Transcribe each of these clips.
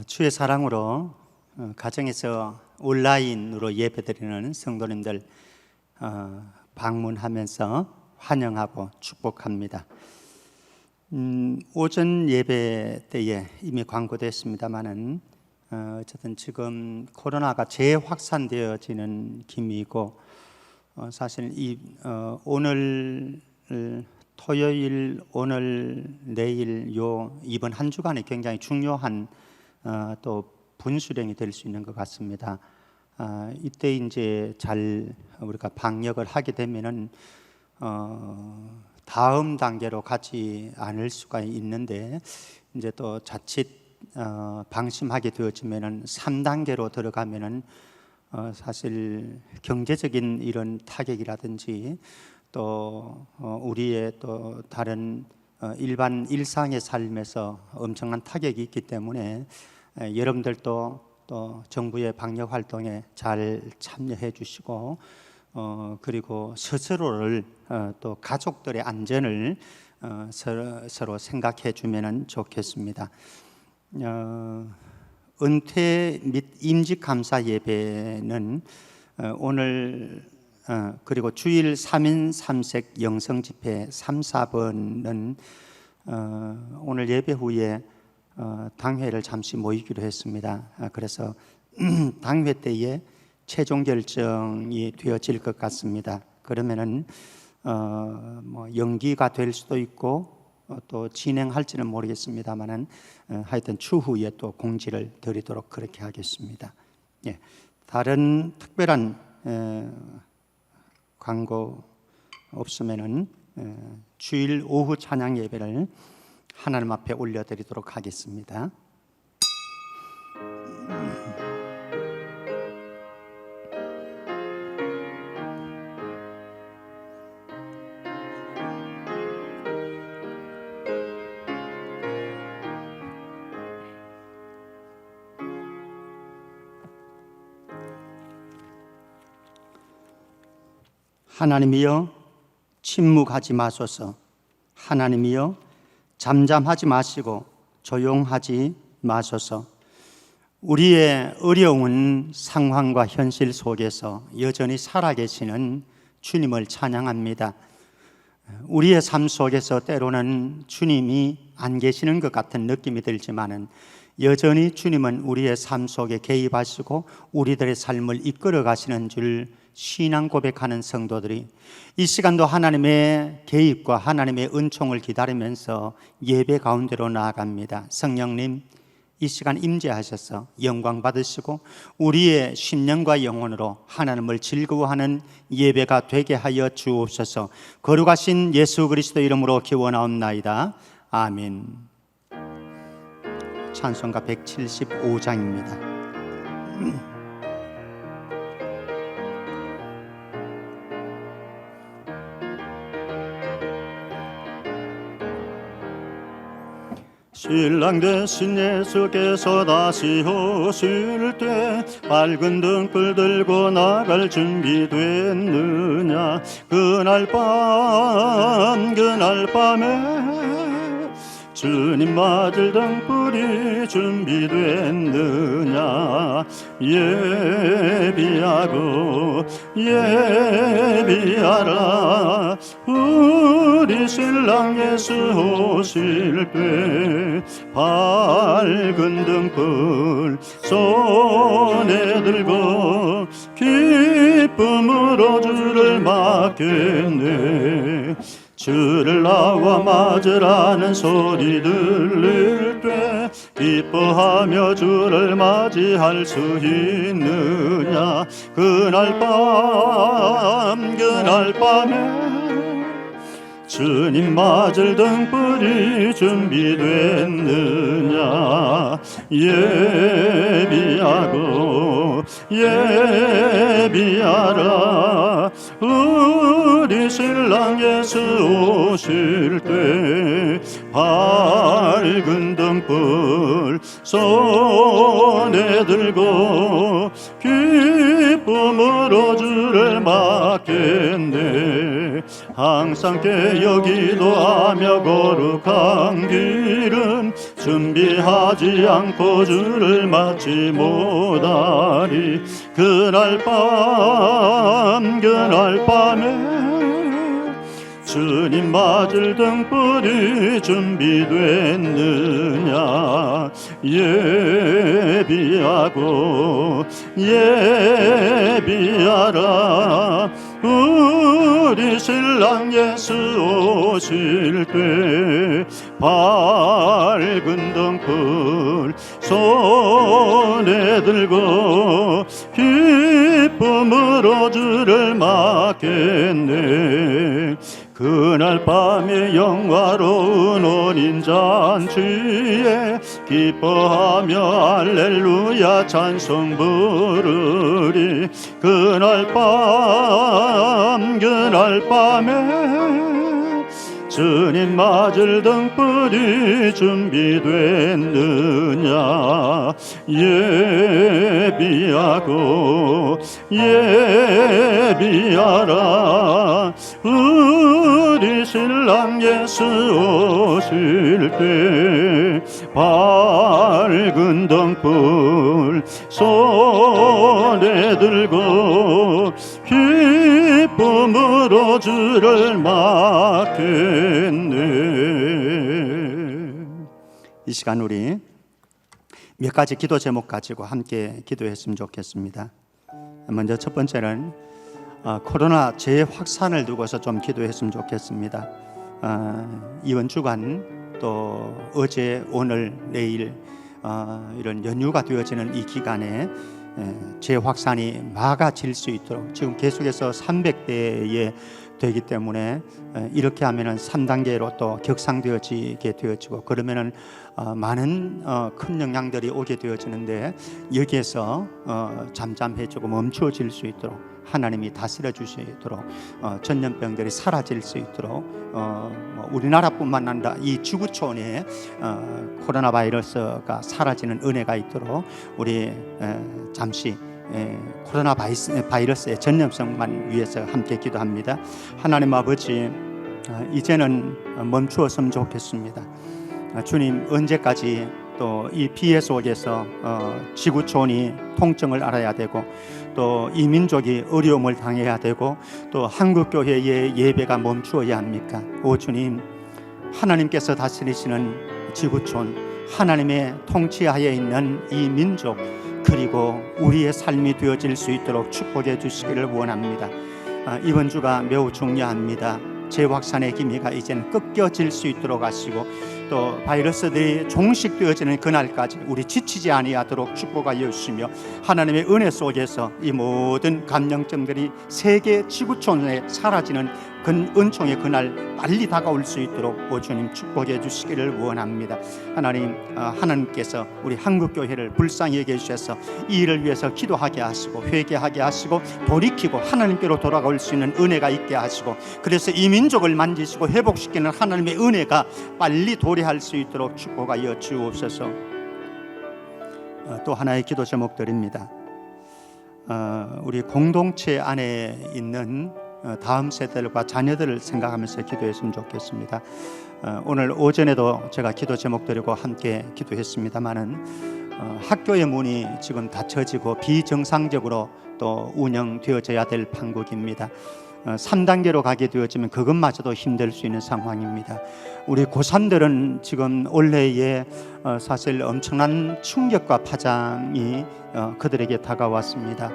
주의 사랑으로 가정에서 온라인으로 예배드리는 성도님들 방문하면서 환영하고 축복합니다. 오전 예배 때에 이미 광고됐습니다만은 어쨌든 지금 코로나가 재확산되어지는 기미이고 사실 오늘 토요일, 오늘, 내일 이번 한 주간에 굉장히 중요한 또 분수령이 될 수 있는 것 같습니다. 이때 이제 잘 우리가 방역을 하게 되면은 다음 단계로 가지 않을 수가 있는데 이제 또 자칫 방심하게 되어지면은 3단계로 들어가면은 사실 경제적인 이런 타격이라든지 또 우리의 또 다른 일반 일상의 삶에서 엄청난 타격이 있기 때문에 여러분들도 또 정부의 방역 활동에 잘 참여해 주시고 그리고 스스로를 또 가족들의 안전을 서로 생각해 주면 좋겠습니다. 은퇴 및 임직감사 예배는 오늘 그리고 주일 3인 3색 영성집회 3, 4번은 오늘 예배 후에 당회를 잠시 모이기로 했습니다. 그래서 당회 때에 최종 결정이 되어질 것 같습니다. 그러면은 뭐 연기가 될 수도 있고 또 진행할지는 모르겠습니다만은 하여튼 추후에 또 공지를 드리도록 그렇게 하겠습니다. 예, 다른 특별한 광고 없으면은 주일 오후 찬양 예배를 하나님 앞에 올려드리도록 하겠습니다. 하나님이여 침묵하지 마소서. 하나님이여 잠잠하지 마시고 조용하지 마소서. 우리의 어려운 상황과 현실 속에서 여전히 살아계시는 주님을 찬양합니다. 우리의 삶 속에서 때로는 주님이 안 계시는 것 같은 느낌이 들지만은 여전히 주님은 우리의 삶 속에 개입하시고 우리들의 삶을 이끌어 가시는 줄 신앙 고백하는 성도들이 이 시간도 하나님의 개입과 하나님의 은총을 기다리면서 예배 가운데로 나아갑니다. 성령님, 이 시간 임재하셔서 영광 받으시고 우리의 심령과 영혼으로 하나님을 즐거워하는 예배가 되게 하여 주옵소서. 거룩하신 예수 그리스도 이름으로 기원하옵나이다. 아멘. 찬송가 175장입니다. 신랑 되신 예수께서 다시 오실 때 밝은 등불 들고 나갈 준비됐느냐. 그날 밤에 주님 맞을 등불이 준비됐느냐. 예비하라. 우리 신랑 예수 오실 때 밝은 등불 손에 들고 기쁨으로 주를 맞겠네. 주를 나와 맞으라는 소리 들릴 때 기뻐하며 주를 맞이할 수 있느냐. 그날 밤에 주님 맞을 등불이 준비됐느냐. 예비하라. 우리 신랑 예수 오실 때 밝은 등불 손에 들고 기쁨으로 주를 맞겠네. 항상 깨어 기도하며 거룩한 길은 준비하지 않고 주를 맞지 못하리. 그날 밤에 주님 맞을 등불이 준비됐느냐. 예비하라. 우리 신랑 예수 오실 때 밝은 등불 손에 들고 기쁨으로 주를 맞겠네. 그날 밤에 영화로운 혼인잔치에 기뻐하며 할렐루야 찬송 부르리. 그날 밤에 주님 맞을 등불이 준비됐느냐. 예비하라. 우리 신랑 예수 오실 때 밝은 등불 손에 들고 기쁨으로 주를 맞겠네. 이 시간 우리 몇 가지 기도 제목 가지고 함께 기도했으면 좋겠습니다. 먼저 첫 번째는 코로나 재확산을 두고서 좀 기도했으면 좋겠습니다. 이번 주간 또 어제 오늘 내일 이런 연휴가 되어지는 이 기간에 재확산이 막아질 수 있도록 지금 계속해서 300대에 되기 때문에 이렇게 하면은 3단계로 또 격상되어지게 되어지고 그러면은 많은 큰 영향들이 오게 되어지는데 여기에서 잠잠해지고 멈추어질 수 있도록 하나님이 다스려 주시도록 전염병들이 사라질 수 있도록 우리나라뿐만 아니라 이 지구촌에 코로나 바이러스가 사라지는 은혜가 있도록 우리 잠시 코로나 바이러스의 전염성만 위해서 함께 기도합니다. 하나님 아버지, 이제는 멈추었으면 좋겠습니다. 주님, 언제까지 또 이 피해 속에서 지구촌이 통증을 알아야 되고 또 이 민족이 어려움을 당해야 되고 또 한국교회의 예배가 멈추어야 합니까? 오 주님, 하나님께서 다스리시는 지구촌, 하나님의 통치하에 있는 이 민족 그리고 우리의 삶이 되어질 수 있도록 축복해 주시기를 원합니다. 이번 주가 매우 중요합니다. 재확산의 기미가 이제는 꺾여질 수 있도록 하시고 또 바이러스들이 종식되어지는 그날까지 우리 지치지 아니하도록 축복하여 주시며 하나님의 은혜 속에서 이 모든 감염증들이 세계 지구촌에 사라지는 은총의 그날 빨리 다가올 수 있도록 오 주님 축복해 주시기를 원합니다. 하나님께서 우리 한국교회를 불쌍히 여겨 주셔서 이 일을 위해서 기도하게 하시고 회개하게 하시고 돌이키고 하나님께로 돌아올 수 있는 은혜가 있게 하시고 그래서 이 민족을 만지시고 회복시키는 하나님의 은혜가 빨리 도래할 수 있도록 축복하여 주옵소서. 또 하나의 기도 제목들입니다. 우리 공동체 안에 있는 다음 세대들과 자녀들을 생각하면서 기도했으면 좋겠습니다. 오늘 오전에도 제가 기도 제목 드리고 함께 기도했습니다마는 학교의 문이 지금 닫혀지고 비정상적으로 또 운영되어져야 될 판국입니다. 3단계로 가게 되어지면 그것마저도 힘들 수 있는 상황입니다. 우리 고3들은 지금 올해에 사실 엄청난 충격과 파장이 그들에게 다가왔습니다.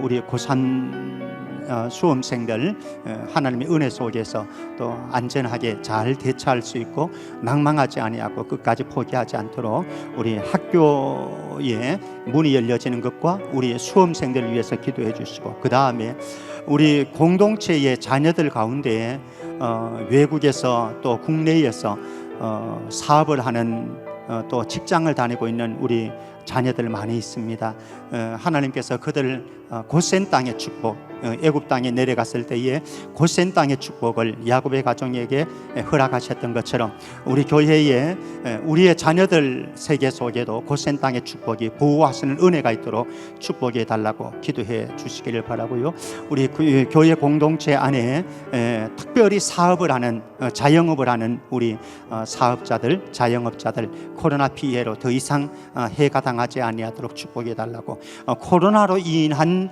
우리 고3 수험생들 하나님의 은혜 속에서 또 안전하게 잘 대처할 수 있고 낭망하지 아니하고 끝까지 포기하지 않도록 우리 학교에 문이 열려지는 것과 우리 수험생들을 위해서 기도해 주시고 그 다음에 우리 공동체의 자녀들 가운데 외국에서 또 국내에서 사업을 하는 또 직장을 다니고 있는 우리 자녀들 많이 있습니다. 하나님께서 그들 고센 땅의 축복, 애굽 땅에 내려갔을 때에 고센 땅의 축복을 야곱의 가정에게 허락하셨던 것처럼 우리 교회에 우리의 자녀들 세계 속에도 고센 땅의 축복이 보호하시는 은혜가 있도록 축복해 달라고 기도해 주시기를 바라고요. 우리 교회 공동체 안에 특별히 사업을 하는 자영업을 하는 우리 사업자들, 자영업자들 코로나 피해로 더 이상 해가 당하지 아니하도록 축복해 달라고 코로나로 인한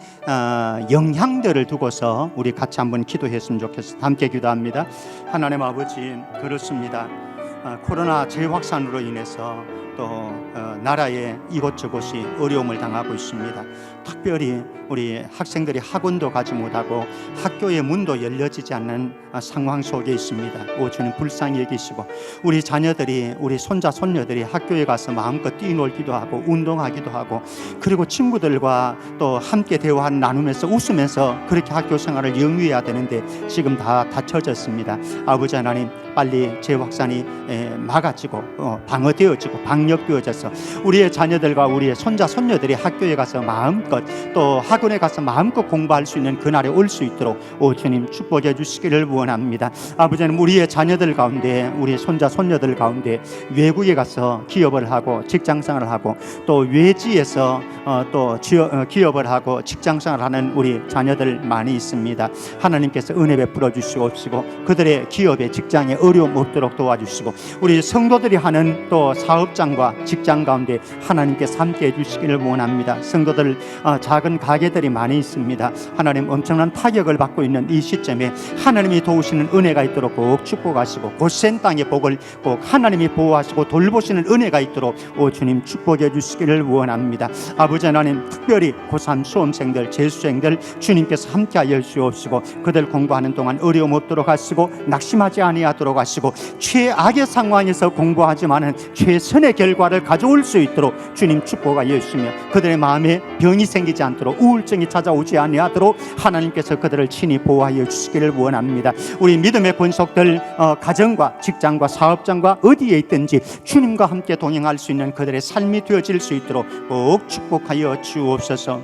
영향들을 두고서 우리 같이 한번 기도했으면 좋겠습니다. 함께 기도합니다. 하나님 아버지, 그렇습니다. 코로나 재확산으로 인해서 또 나라의 이곳저곳이 어려움을 당하고 있습니다. 특별히 우리 학생들이 학원도 가지 못하고 학교의 문도 열려지지 않는 상황 속에 있습니다. 오 주님 불쌍히 여기시고 우리 자녀들이, 우리 손자 손녀들이 학교에 가서 마음껏 뛰놀기도 하고 운동하기도 하고 그리고 친구들과 또 함께 대화 나누면서 웃으면서 그렇게 학교 생활을 영위해야 되는데 지금 다 닫혀졌습니다. 아버지 하나님, 빨리 재확산이 막아지고 방어되어지고 방역되어져서 우리의 자녀들과 우리의 손자 손녀들이 학교에 가서 마음껏 또 학원에 가서 마음껏 공부할 수 있는 그날에 올 수 있도록 오 주님 축복해 주시기를 원합니다. 아버지 하나님, 우리의 자녀들 가운데, 우리의 손자 손녀들 가운데 외국에 가서 기업을 하고 직장생활을 하고 또 외지에서 또 기업을 하고 직장생활을 하는 우리 자녀들 많이 있습니다. 하나님께서 은혜 베풀어 주시옵시고 그들의 기업에 직장에 어려움 없도록 도와주시고 우리 성도들이 하는 또 사업장과 직장 가운데 하나님께서 함께 해주시기를 원합니다. 성도들 작은 가게들이 많이 있습니다. 하나님, 엄청난 타격을 받고 있는 이 시점에 하나님이 도우시는 은혜가 있도록 꼭 축복하시고 고센 땅의 복을 꼭 하나님이 보호하시고 돌보시는 은혜가 있도록 오 주님 축복해 주시기를 원합니다. 아버지 하나님, 특별히 고3 수험생들, 재수생들 주님께서 함께하여 주옵시고 그들 공부하는 동안 어려움 없도록 하시고 낙심하지 아니하도록 하시고 최악의 상황에서 공부하지만은 최선의 결과를 가져올 수 있도록 주님 축복하여 주시며 그들의 마음에 병이 생기지 않도록 우울증이 찾아오지 아니하도록 하나님께서 그들을 친히 보호하여 주시기를 원합니다. 우리 믿음의 권속들 가정과 직장과 사업장과 어디에 있든지 주님과 함께 동행할 수 있는 그들의 삶이 되어질 수 있도록 꼭 축복하여 주옵소서.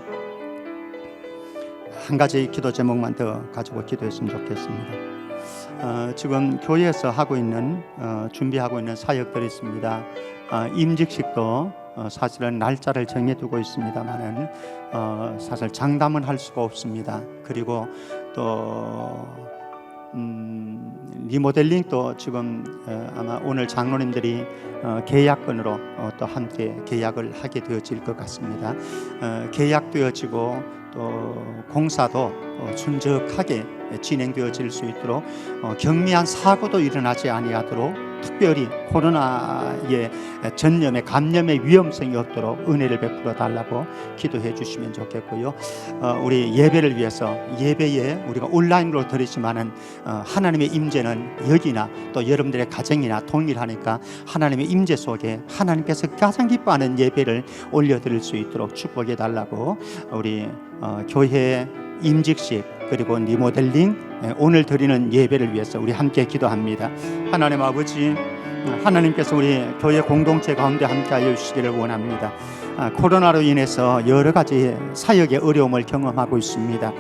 한 가지 기도 제목만 더 가지고 기도했으면 좋겠습니다. 지금 교회에서 하고 있는 준비하고 있는 사역들이 있습니다. 임직식도 사실은 날짜를 정해두고 있습니다만은 사실 장담은 할 수가 없습니다. 그리고 또 리모델링도 지금 아마 오늘 장로님들이 계약건으로 또 함께 계약을 하게 되어질 것 같습니다. 계약되어지고 또 공사도 순적하게 진행되어질 수 있도록 경미한 사고도 일어나지 아니하도록 특별히 코로나의 전염의 감염의 위험성이 없도록 은혜를 베풀어 달라고 기도해 주시면 좋겠고요. 우리 예배를 위해서 예배에 우리가 온라인으로 드리지만은 하나님의 임재는 여기나 또 여러분들의 가정이나 동일하니까 하나님의 임재 속에 하나님께서 가장 기뻐하는 예배를 올려드릴 수 있도록 축복해 달라고 우리 교회 임직식 그리고 리모델링 오늘 드리는 예배를 위해서 우리 함께 기도합니다. 하나님 아버지, 하나님께서 우리 교회 공동체 가운데 함께하여 주시기를 원합니다. 코로나로 인해서 여러 가지 사역의 어려움을 경험하고 있습니다.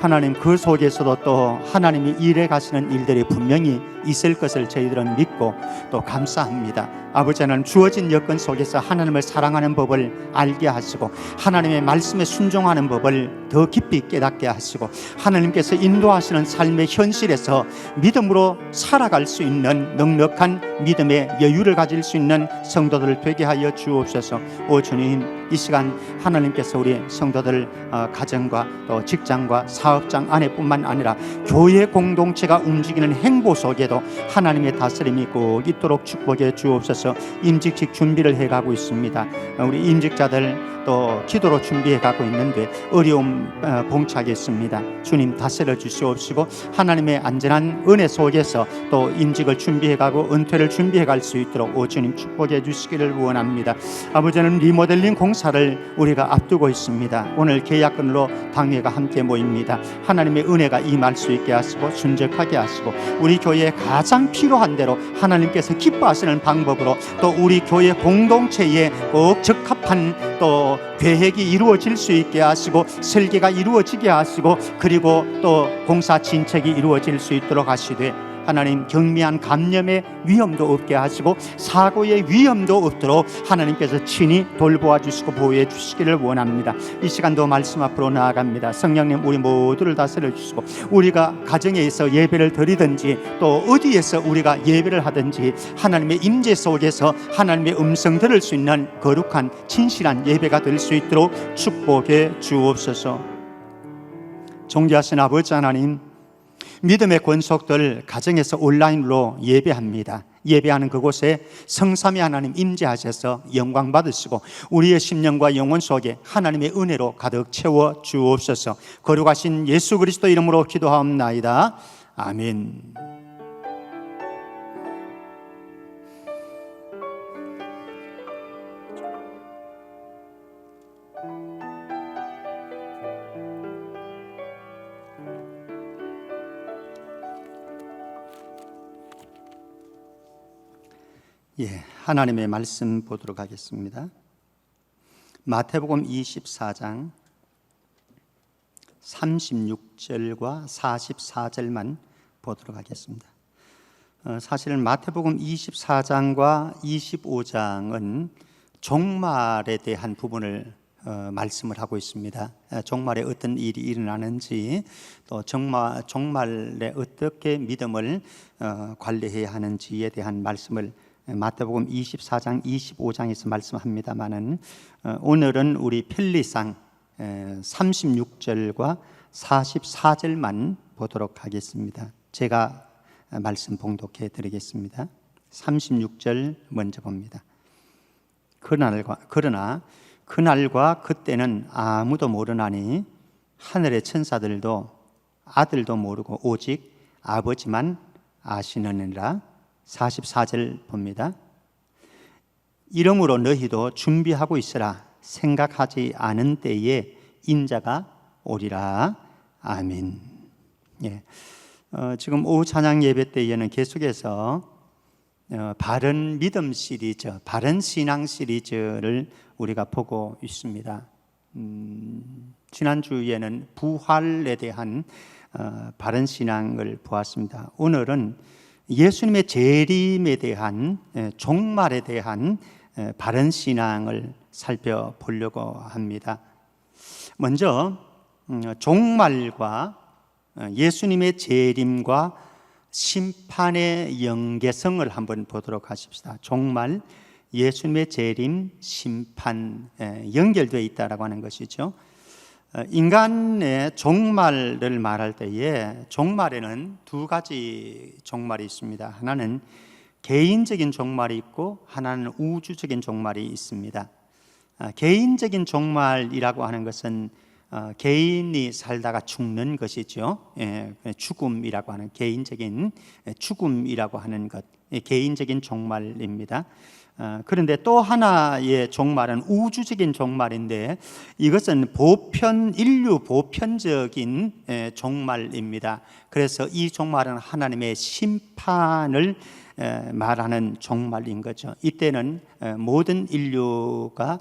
하나님, 그 속에서도 또 하나님이 일해 가시는 일들이 분명히 있을 것을 저희들은 믿고 또 감사합니다. 아버지 하나님, 주어진 여건 속에서 하나님을 사랑하는 법을 알게 하시고 하나님의 말씀에 순종하는 법을 더 깊이 깨닫게 하시고 하나님께서 인도하시는 삶의 현실에서 믿음으로 살아갈 수 있는 넉넉한 믿음의 여유를 가질 수 있는 성도들 되게 하여 주옵소서. 오 주님, 이 시간 하나님께서 우리 성도들 가정과 또 직장과 사업장 안에뿐만 아니라 교회 공동체가 움직이는 행보 속에도 하나님의 다스림이 꼭 있도록 축복해 주옵소서. 임직식 준비를 해가고 있습니다. 우리 임직자들 또 기도로 준비해가고 있는데 어려움 봉착했습니다. 주님 다스려 주시옵시고 하나님의 안전한 은혜 속에서 또 임직을 준비해가고 은퇴를 준비해갈 수 있도록 오 주님 축복해 주시기를 원합니다. 아버지는 리모델링 공사를 우리가 앞두고 있습니다. 오늘 계약건으로 당회가 함께 모입니다. 하나님의 은혜가 임할 수 있게 하시고 순적하게 하시고 우리 교회에 가장 필요한 대로 하나님께서 기뻐하시는 방법으로 있도록, 또 우리 교회 공동체에 꼭 적합한 또 계획이 이루어질 수 있게 하시고, 설계가 이루어지게 하시고, 그리고 또 공사 진척이 이루어질 수 있도록 하시되, 하나님 경미한 감염의 위험도 없게 하시고 사고의 위험도 없도록 하나님께서 친히 돌보아 주시고 보호해 주시기를 원합니다. 이 시간도 말씀 앞으로 나아갑니다. 성령님, 우리 모두를 다스려 주시고, 우리가 가정에서 예배를 드리든지 또 어디에서 우리가 예배를 하든지 하나님의 임재 속에서 하나님의 음성 들을 수 있는 거룩한 진실한 예배가 될 수 있도록 축복해 주옵소서. 존귀하신 아버지 하나님, 믿음의 권속들 가정에서 온라인으로 예배합니다. 예배하는 그곳에 성삼위 하나님 임재하셔서 영광 받으시고 우리의 심령과 영혼 속에 하나님의 은혜로 가득 채워 주옵소서. 거룩하신 예수 그리스도 이름으로 기도하옵나이다. 아멘. 하나님의 말씀 보도록 하겠습니다. 마태복음 24장 36절과 44절만 보도록 하겠습니다. 사실 마태복음 24장과 25장은 종말에 대한 부분을 말씀을 하고 있습니다. 종말에 어떤 일이 일어나는지, 또 종말에 어떻게 믿음을 관리해야 하는지에 대한 말씀을 마태복음 24장 25장에서 말씀합니다마는 오늘은 우리 편리상 36절과 44절만 보도록 하겠습니다. 제가 말씀 봉독해 드리겠습니다. 36절 먼저 봅니다. 그러나 그날과 그때는 아무도 모르나니 하늘의 천사들도 아들도 모르고 오직 아버지만 아시느니라. 44절 봅니다. 이러므로 너희도 준비하고 있으라. 생각하지 않은 때에 인자가 오리라. 아멘. 지금 오후 찬양 예배 때에는 계속해서 바른 믿음 시리즈, 바른 신앙 시리즈를 우리가 보고 있습니다. 지난주에는 부활에 대한 바른 신앙을 보았습니다. 오늘은 예수님의 재림에 대한, 종말에 대한 바른 신앙을 살펴보려고 합니다. 먼저 종말과 예수님의 재림과 심판의 연계성을 한번 보도록 하십시다. 종말, 예수님의 재림, 심판 연결되어 있다라고 하는 것이죠. 인간의 종말을 말할 때에 종말에는 두 가지 종말이 있습니다. 하나는 개인적인 종말이 있고 하나는 우주적인 종말이 있습니다. 개인적인 종말이라고 하는 것은 개인이 살다가 죽는 것이죠. 죽음이라고 하는, 개인적인 죽음이라고 하는 것, 개인적인 종말입니다. 그런데 또 하나의 종말은 우주적인 종말인데, 이것은 인류 보편적인 종말입니다. 그래서 이 종말은 하나님의 심판을 말하는 종말인 거죠. 이때는 모든 인류가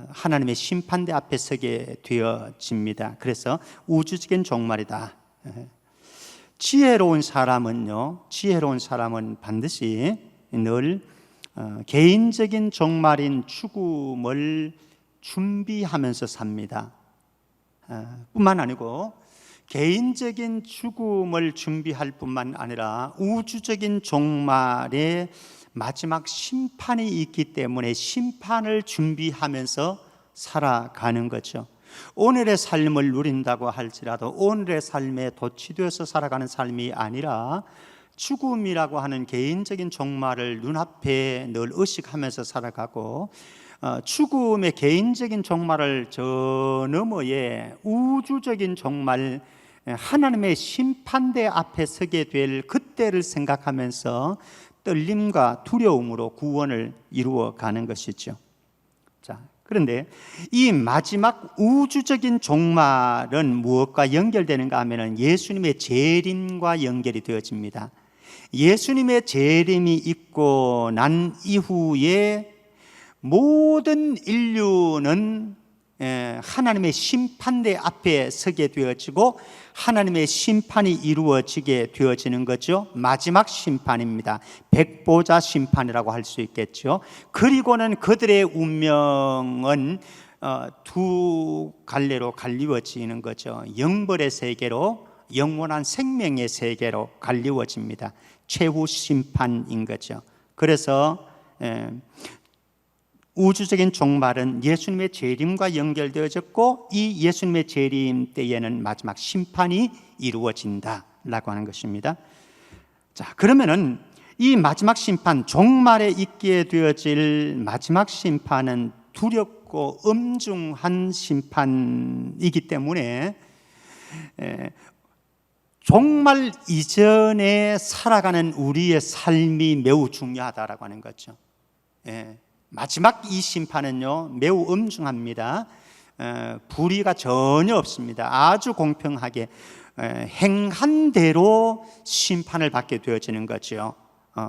하나님의 심판대 앞에 서게 되어집니다. 그래서 우주적인 종말이다. 지혜로운 사람은 반드시 늘 개인적인 종말인 죽음을 준비하면서 삽니다. 뿐만 아니고 개인적인 죽음을 준비할 뿐만 아니라 우주적인 종말의 마지막 심판이 있기 때문에 심판을 준비하면서 살아가는 거죠. 오늘의 삶을 누린다고 할지라도 오늘의 삶에 도취되어서 살아가는 삶이 아니라 죽음이라고 하는 개인적인 종말을 눈앞에 늘 의식하면서 살아가고, 죽음의 개인적인 종말을 저 너머에 우주적인 종말, 하나님의 심판대 앞에 서게 될 그때를 생각하면서 떨림과 두려움으로 구원을 이루어가는 것이죠. 자, 그런데 이 마지막 우주적인 종말은 무엇과 연결되는가 하면 예수님의 재림과 연결이 되어집니다. 예수님의 재림이 있고 난 이후에 모든 인류는 하나님의 심판대 앞에 서게 되어지고 하나님의 심판이 이루어지게 되어지는 거죠. 마지막 심판입니다. 백보자 심판이라고 할 수 있겠죠. 그리고는 그들의 운명은 두 갈래로 갈리워지는 거죠. 영벌의 세계로, 영원한 생명의 세계로 갈리워집니다. 최후 심판인 거죠. 그래서 우주적인 종말은 예수님의 재림과 연결되어졌고, 이 예수님의 재림 때에는 마지막 심판이 이루어진다라고 하는 것입니다. 자, 그러면은 이 마지막 심판, 종말에 있게 되어질 마지막 심판은 두렵고 엄중한 심판이기 때문에 종말 이전에 살아가는 우리의 삶이 매우 중요하다라고 하는 거죠. 마지막 이 심판은요 매우 엄중합니다. 불의가 전혀 없습니다. 아주 공평하게 행한 대로 심판을 받게 되어지는 거죠.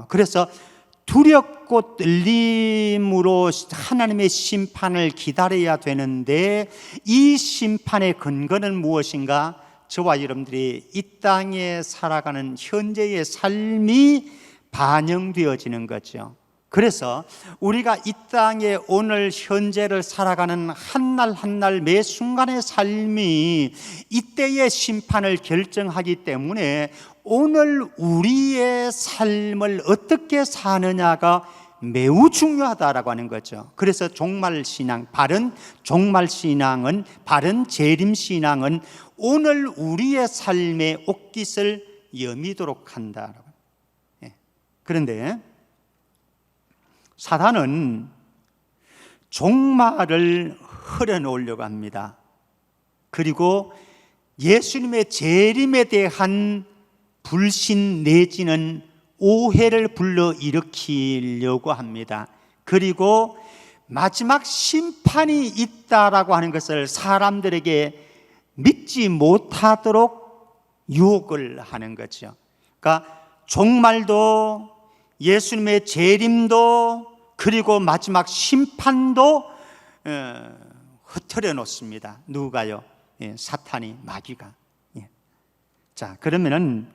그래서 두렵고 떨림으로 하나님의 심판을 기다려야 되는데, 이 심판의 근거는 무엇인가? 저와 여러분들이 이 땅에 살아가는 현재의 삶이 반영되어지는 거죠. 그래서 우리가 이 땅에 오늘 현재를 살아가는 한날 한날 매 순간의 삶이 이때의 심판을 결정하기 때문에 오늘 우리의 삶을 어떻게 사느냐가 매우 중요하다라고 하는 거죠. 그래서 종말신앙, 바른 종말신앙은, 바른 재림신앙은 오늘 우리의 삶의 옷깃을 여미도록 한다. 그런데 사단은 종말을 흐려놓으려고 합니다. 그리고 예수님의 재림에 대한 불신 내지는 오해를 불러일으키려고 합니다. 그리고 마지막 심판이 있다라고 하는 것을 사람들에게 믿지 못하도록 유혹을 하는 거죠. 그러니까 종말도, 예수님의 재림도, 그리고 마지막 심판도 흐트려 놓습니다. 누가요? 사탄이, 마귀가. 자, 그러면은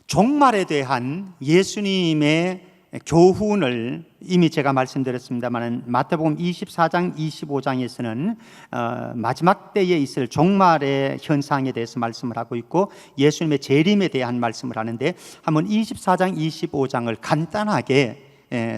종말에 대한 예수님의 교훈을 이미 제가 말씀드렸습니다만, 마태복음 24장 25장에서는 마지막 때에 있을 종말의 현상에 대해서 말씀을 하고 있고, 예수님의 재림에 대한 말씀을 하는데, 한번 24장 25장을 간단하게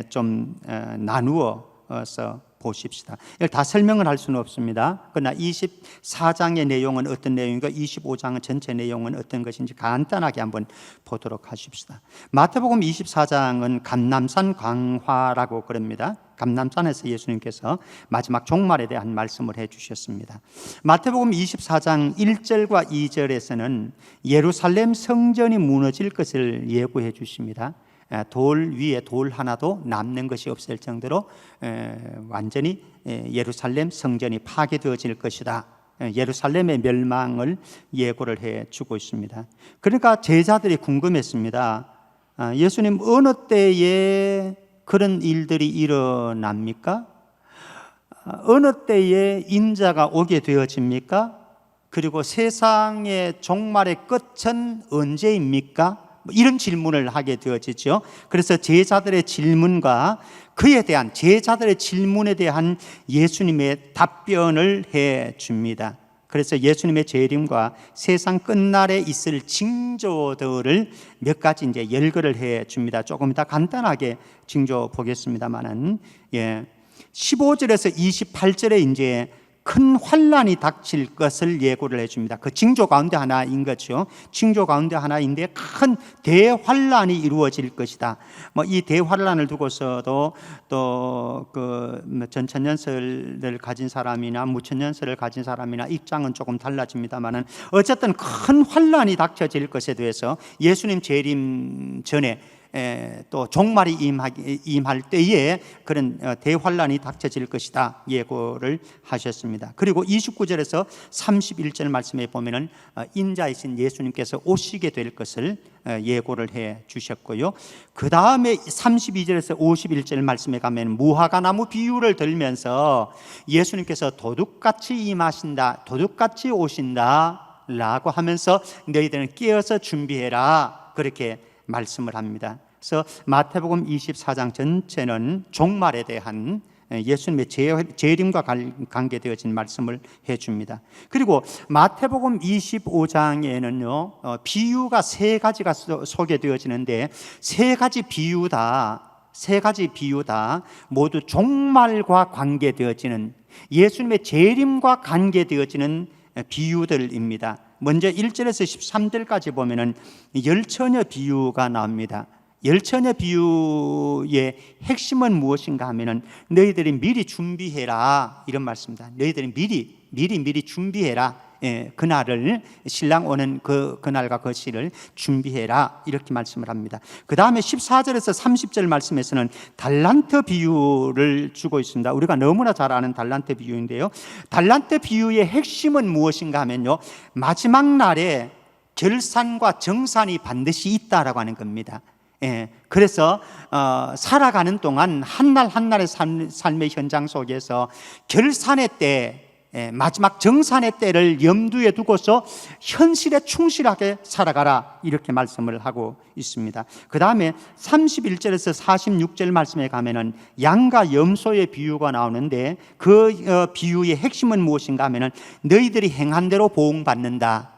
좀 나누어서 보십시다. 이걸 다 설명을 할 수는 없습니다. 그러나 24장의 내용은 어떤 내용인가, 25장의 전체 내용은 어떤 것인지 간단하게 한번 보도록 하십시다. 마태복음 24장은 감람산 강화라고 그럽니다. 감람산에서 예수님께서 마지막 종말에 대한 말씀을 해주셨습니다. 마태복음 24장 1절과 2절에서는 예루살렘 성전이 무너질 것을 예고해 주십니다. 돌 위에 돌 하나도 남는 것이 없을 정도로 완전히 예루살렘 성전이 파괴되어질 것이다. 예루살렘의 멸망을 예고를 해주고 있습니다. 그러니까 제자들이 궁금했습니다. 예수님, 어느 때에 그런 일들이 일어납니까? 어느 때에 인자가 오게 되어집니까? 그리고 세상의 종말의 끝은 언제입니까? 이런 질문을 하게 되어지죠. 그래서 제자들의 질문과 그에 대한, 제자들의 질문에 대한 예수님의 답변을 해 줍니다. 그래서 예수님의 재림과 세상 끝날에 있을 징조들을 몇 가지 이제 열거를 해 줍니다. 조금 이따 간단하게 징조 보겠습니다만은, 15절에서 28절에 이제 큰 환난이 닥칠 것을 예고를 해줍니다. 그 징조 가운데 하나인 거죠. 징조 가운데 하나인데 큰 대환난이 이루어질 것이다. 이 대환난을 두고서도 또 그 전천년설을 가진 사람이나 무천년설을 가진 사람이나 입장은 조금 달라집니다만은, 어쨌든 큰 환난이 닥쳐질 것에 대해서 예수님 재림 전에 또 종말이 임할 때에 그런 대환란이 닥쳐질 것이다 예고를 하셨습니다. 그리고 29절에서 31절 말씀에 보면은 인자이신 예수님께서 오시게 될 것을 예고를 해 주셨고요. 그 다음에 32절에서 51절 말씀에 가면 무화과나무 비유를 들면서 예수님께서 도둑같이 임하신다, 도둑같이 오신다 라고 하면서 너희들은 깨어서 준비해라 그렇게 말씀을 합니다. 그래서 마태복음 24장 전체는 종말에 대한 예수님의 재림과 관계되어진 말씀을 해줍니다. 그리고 마태복음 25장에는요 비유가 세 가지가 소개되어지는데 세 가지 비유 다 모두 종말과 관계되어지는, 예수님의 재림과 관계되어지는 비유들입니다. 먼저 1절에서 13절까지 보면은 열처녀 비유가 나옵니다. 열처녀 비유의 핵심은 무엇인가 하면은 너희들이 미리 준비해라 이런 말씀입니다. 너희들이 미리 준비해라. 그날을, 신랑 오는 그날과 그 시를 준비해라 이렇게 말씀을 합니다. 그 다음에 14절에서 30절 말씀에서는 달란트 비유를 주고 있습니다. 우리가 너무나 잘 아는 달란트 비유인데요, 달란트 비유의 핵심은 무엇인가 하면요 마지막 날에 결산과 정산이 반드시 있다라고 하는 겁니다. 그래서 살아가는 동안 한 날 한 날의 삶의 현장 속에서 결산의 때, 마지막 정산의 때를 염두에 두고서 현실에 충실하게 살아가라 이렇게 말씀을 하고 있습니다. 그 다음에 31절에서 46절 말씀에 가면은 양과 염소의 비유가 나오는데 그 비유의 핵심은 무엇인가 하면은 너희들이 행한 대로 보응받는다.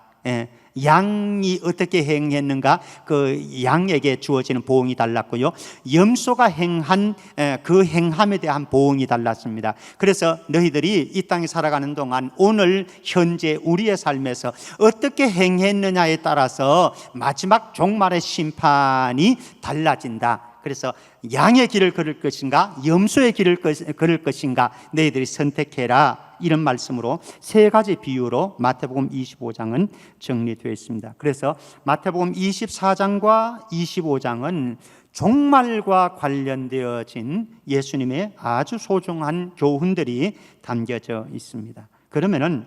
양이 어떻게 행했는가 그 양에게 주어지는 보응이 달랐고요, 염소가 행한 그 행함에 대한 보응이 달랐습니다. 그래서 너희들이 이 땅에 살아가는 동안 오늘 현재 우리의 삶에서 어떻게 행했느냐에 따라서 마지막 종말의 심판이 달라진다. 그래서 양의 길을 걸을 것인가 염소의 길을 걸을 것인가 너희들이 선택해라 이런 말씀으로 세 가지 비유로 마태복음 25장은 정리되어 있습니다. 그래서 마태복음 24장과 25장은 종말과 관련되어진 예수님의 아주 소중한 교훈들이 담겨져 있습니다. 그러면은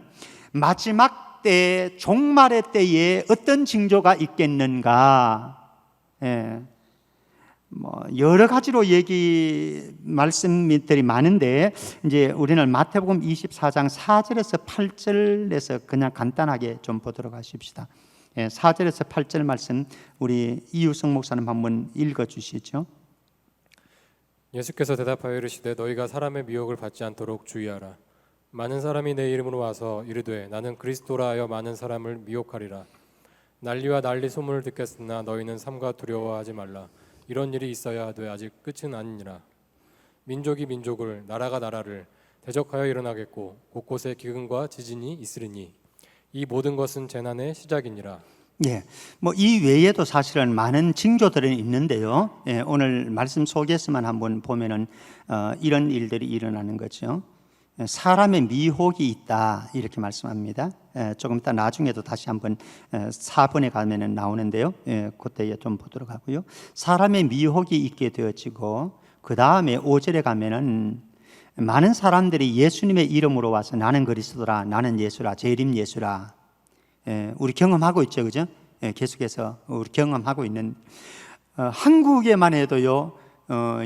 마지막 때, 종말의 때에 어떤 징조가 있겠는가? 여러 가지로 말씀들이 많은데 이제 우리는 마태복음 24장 4절에서 8절에서 그냥 간단하게 좀 보도록 하십시다. 4절에서 8절 말씀 우리 이유성 목사님 한번 읽어 주시죠. 예수께서 대답하여 이르시되 너희가 사람의 미혹을 받지 않도록 주의하라. 많은 사람이 내 이름으로 와서 이르되 나는 그리스도라 하여 많은 사람을 미혹하리라. 난리와 난리 소문을 듣겠으나 너희는 삼가 두려워하지 말라. 이런 일이 있어야 하되 아직 끝은 아니니라. 민족이 민족을, 나라가 나라를 대적하여 일어나겠고 곳곳에 기근과 지진이 있으리니 이 모든 것은 재난의 시작이니라. 이 외에도 사실은 많은 징조들은 있는데요. 오늘 말씀 속에서만 한번 보면은 이런 일들이 일어나는 거죠. 사람의 미혹이 있다 이렇게 말씀합니다. 조금 이따 나중에도 다시 한번 4번에 가면은 나오는데요. 그때에 좀 보도록 하고요. 사람의 미혹이 있게 되어지고 그 다음에 5절에 가면은 많은 사람들이 예수님의 이름으로 와서 나는 그리스도라, 나는 예수라, 재림 예수라. 우리 경험하고 있죠, 그죠? 계속해서 우리 경험하고 있는 한국에만 해도요.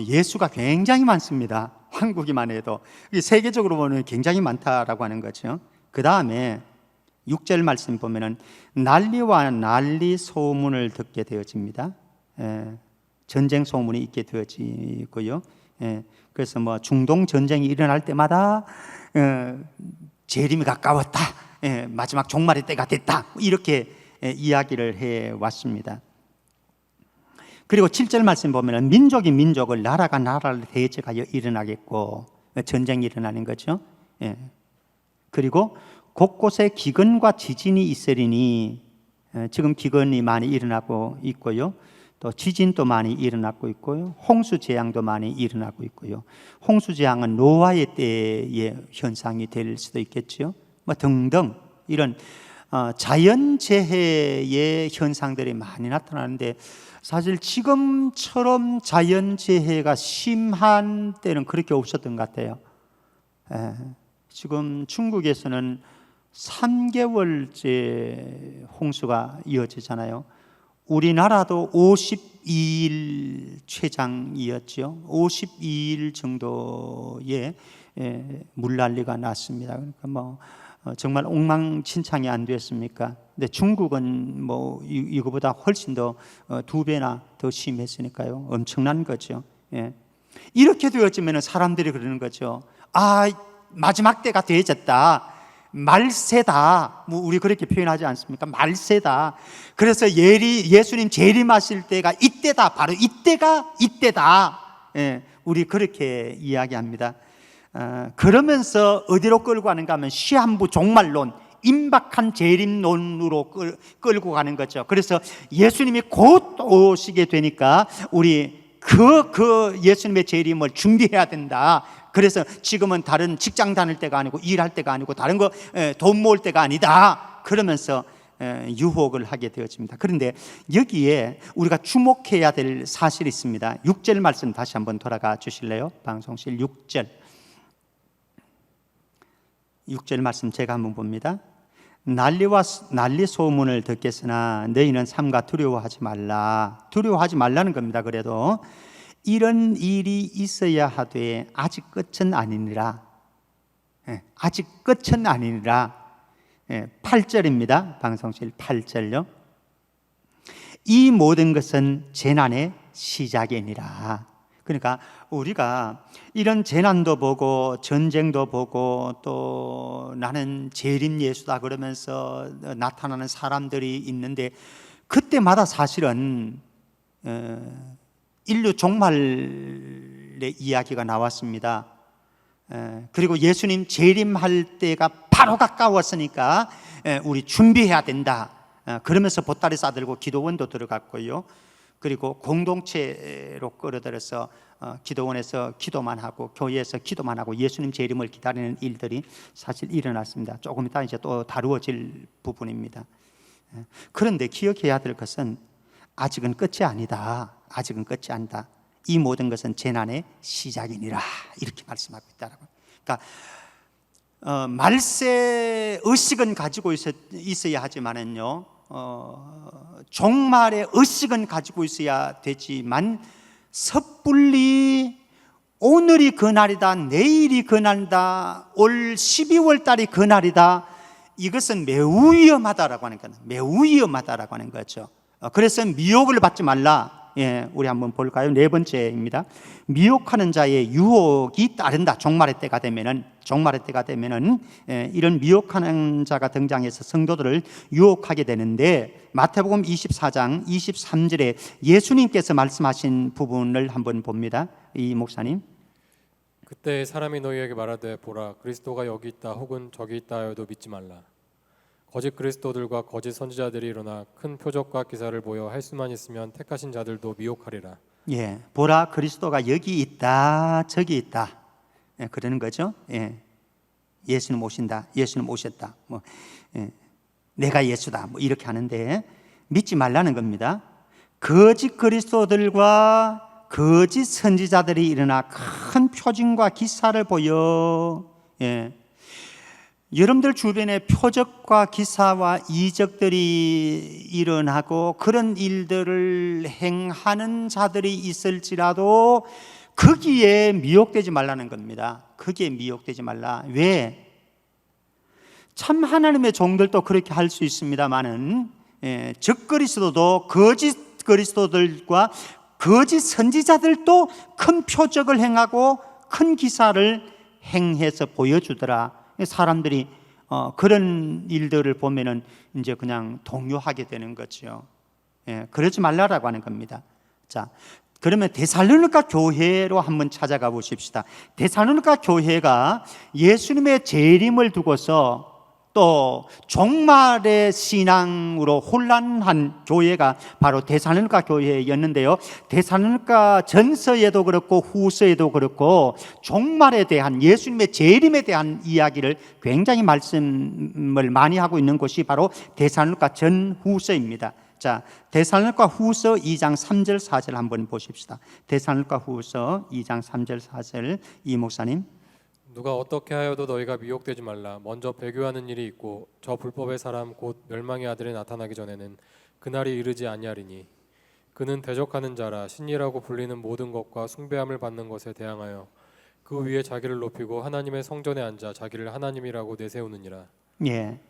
예수가 굉장히 많습니다. 한국이만 해도 세계적으로 보면 굉장히 많다라고 하는 거죠. 그 다음에 6절 말씀 보면은 난리와 난리 소문을 듣게 되어집니다. 전쟁 소문이 있게 되어지고요. 그래서 중동 전쟁이 일어날 때마다 재림이 가까웠다, 마지막 종말의 때가 됐다 이렇게 이야기를 해 왔습니다. 그리고 7절 말씀 보면 민족이 민족을, 나라가 나라를 대적하여 일어나겠고 전쟁이 일어나는 거죠. 그리고 곳곳에 기근과 지진이 있으리니 지금 기근이 많이 일어나고 있고요. 또 지진도 많이 일어나고 있고요. 홍수 재앙도 많이 일어나고 있고요. 홍수 재앙은 노아의 때의 현상이 될 수도 있겠죠. 등등 이런 자연재해의 현상들이 많이 나타나는데 사실 지금처럼 자연재해가 심한 때는 그렇게 없었던 것 같아요. 지금 중국에서는 3개월째 홍수가 이어지잖아요. 우리나라도 52일 최장이었죠. 52일 정도의 물난리가 났습니다. 그러니까 정말 엉망진창이 안 됐습니까? 근데 중국은 이거보다 훨씬 더 2배나 더 심했으니까요. 엄청난 거죠. 이렇게 되었으면 사람들이 그러는 거죠. 마지막 때가 되어졌다. 말세다. 우리 그렇게 표현하지 않습니까? 말세다. 그래서 예수님 재림하실 때가 이때다. 바로 이때다. 우리 그렇게 이야기합니다. 그러면서 어디로 끌고 가는가 하면 시한부 종말론, 임박한 재림론으로 끌고 가는 거죠. 그래서 예수님이 곧 오시게 되니까 우리 그 예수님의 재림을 준비해야 된다. 그래서 지금은 다른 직장 다닐 때가 아니고 일할 때가 아니고 다른 거 돈 모을 때가 아니다. 그러면서 유혹을 하게 되어집니다. 그런데 여기에 우리가 주목해야 될 사실이 있습니다. 6절 말씀 다시 한번 돌아가 주실래요? 방송실 6절 말씀 제가 한번 봅니다. 난리 소문을 듣겠으나 너희는 삼가 두려워하지 말라는 겁니다. 그래도 이런 일이 있어야 하되 아직 끝은 아니니라. 아직 끝은 아니니라. 8절입니다. 방송실 8절요. 이 모든 것은 재난의 시작이니라. 그러니까 우리가 이런 재난도 보고 전쟁도 보고 또 나는 재림 예수다 그러면서 나타나는 사람들이 있는데 그때마다 사실은 인류 종말의 이야기가 나왔습니다. 그리고 예수님 재림할 때가 바로 가까웠으니까 우리 준비해야 된다. 그러면서 보따리 싸들고 기도원도 들어갔고요. 그리고 공동체로 끌어들여서 기도원에서 기도만 하고 교회에서 기도만 하고 예수님 재림을 기다리는 일들이 사실 일어났습니다. 조금 이따 이제 또 다루어질 부분입니다. 그런데 기억해야 될 것은 아직은 끝이 아니다. 아직은 끝이 아니다. 이 모든 것은 재난의 시작이니라. 이렇게 말씀하고 있다라고. 그러니까 말세 의식은 가지고 있어야 하지만은요. 종말의 의식은 가지고 있어야 되지만 섣불리 오늘이 그날이다, 내일이 그날이다, 올 12월 달이 그날이다, 이것은 매우 위험하다라고 하는 거는 매우 위험하다라고 하는 거죠. 그래서 미혹을 받지 말라. 우리 한번 볼까요? 4번째입니다. 미혹하는 자의 유혹이 따른다. 종말의 때가 되면은 이런 미혹하는 자가 등장해서 성도들을 유혹하게 되는데 마태복음 24장 23절에 예수님께서 말씀하신 부분을 한번 봅니다. 이 목사님. 그때 사람이 너희에게 말하되 보라 그리스도가 여기 있다 혹은 저기 있다 하여도 믿지 말라. 거짓 그리스도들과 거짓 선지자들이 일어나 큰 표적과 기사를 보여 할 수만 있으면 택하신 자들도 미혹하리라. 보라 그리스도가 여기 있다 저기 있다 그러는 거죠. 예수님 오신다, 예수님 오셨다, 내가 예수다 이렇게 하는데 믿지 말라는 겁니다. 거짓 그리스도들과 거짓 선지자들이 일어나 큰 표징과 기사를 보여. 여러분들 주변에 표적과 기사와 이적들이 일어나고 그런 일들을 행하는 자들이 있을지라도 거기에 미혹되지 말라는 겁니다. 거기에 미혹되지 말라. 왜? 참 하나님의 종들도 그렇게 할 수 있습니다만은 적그리스도도 거짓 그리스도들과 거짓 선지자들도 큰 표적을 행하고 큰 기사를 행해서 보여주더라. 사람들이 그런 일들을 보면은 이제 그냥 동요하게 되는 거죠. 그러지 말라라고 하는 겁니다. 자, 그러면 데살로니가 교회로 한번 찾아가 보십시다. 데살로니가 교회가 예수님의 재림을 두고서 또 종말의 신앙으로 혼란한 교회가 바로 데살로니가 교회였는데요. 데살로니가 전서에도 그렇고 후서에도 그렇고 종말에 대한 예수님의 재림에 대한 이야기를 굉장히 말씀을 많이 하고 있는 곳이 바로 데살로니가 전후서입니다. 자, 데살로니가 후서 2장 3절 4절 한번 보십시다. 데살로니가 후서 2장 3절 4절 이 목사님. 누가 어떻게 하여도 너희가 미혹되지 말라. 먼저 배교하는 일이 있고 저 불법의 사람 곧 멸망의 아들이 나타나기 전에는 그날이 이르지 아니하리니 그는 대적하는 자라 신이라고 불리는 모든 것과 숭배함을 받는 것에 대항하여 그 위에 자기를 높이고 하나님의 성전에 앉아 자기를 하나님이라고 내세우느니라. 예,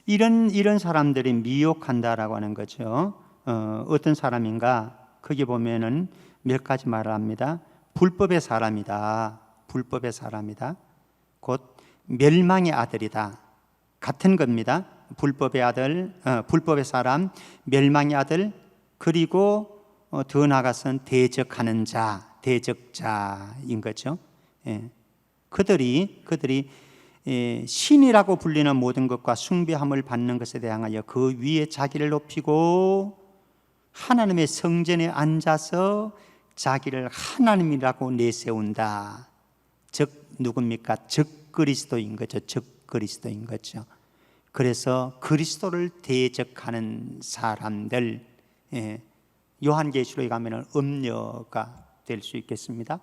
이런 사람들이 미혹한다라고 하는 거죠. 어떤 사람인가? 거기 보면은 몇 가지 말을 합니다. 불법의 사람이다. 불법의 사람이다. 곧 멸망의 아들이다. 같은 겁니다. 불법의 아들, 불법의 사람, 멸망의 아들, 그리고 더 나아가서는 대적하는 자, 대적자인 거죠. 예. 그들이 신이라고 불리는 모든 것과 숭배함을 받는 것에 대하여 그 위에 자기를 높이고 하나님의 성전에 앉아서 자기를 하나님이라고 내세운다. 즉 누굽니까? 즉 그리스도인 거죠. 즉 그리스도인 거죠. 그래서 그리스도를 대적하는 사람들, 요한계시록에 가면은 음녀가 될 수 있겠습니다.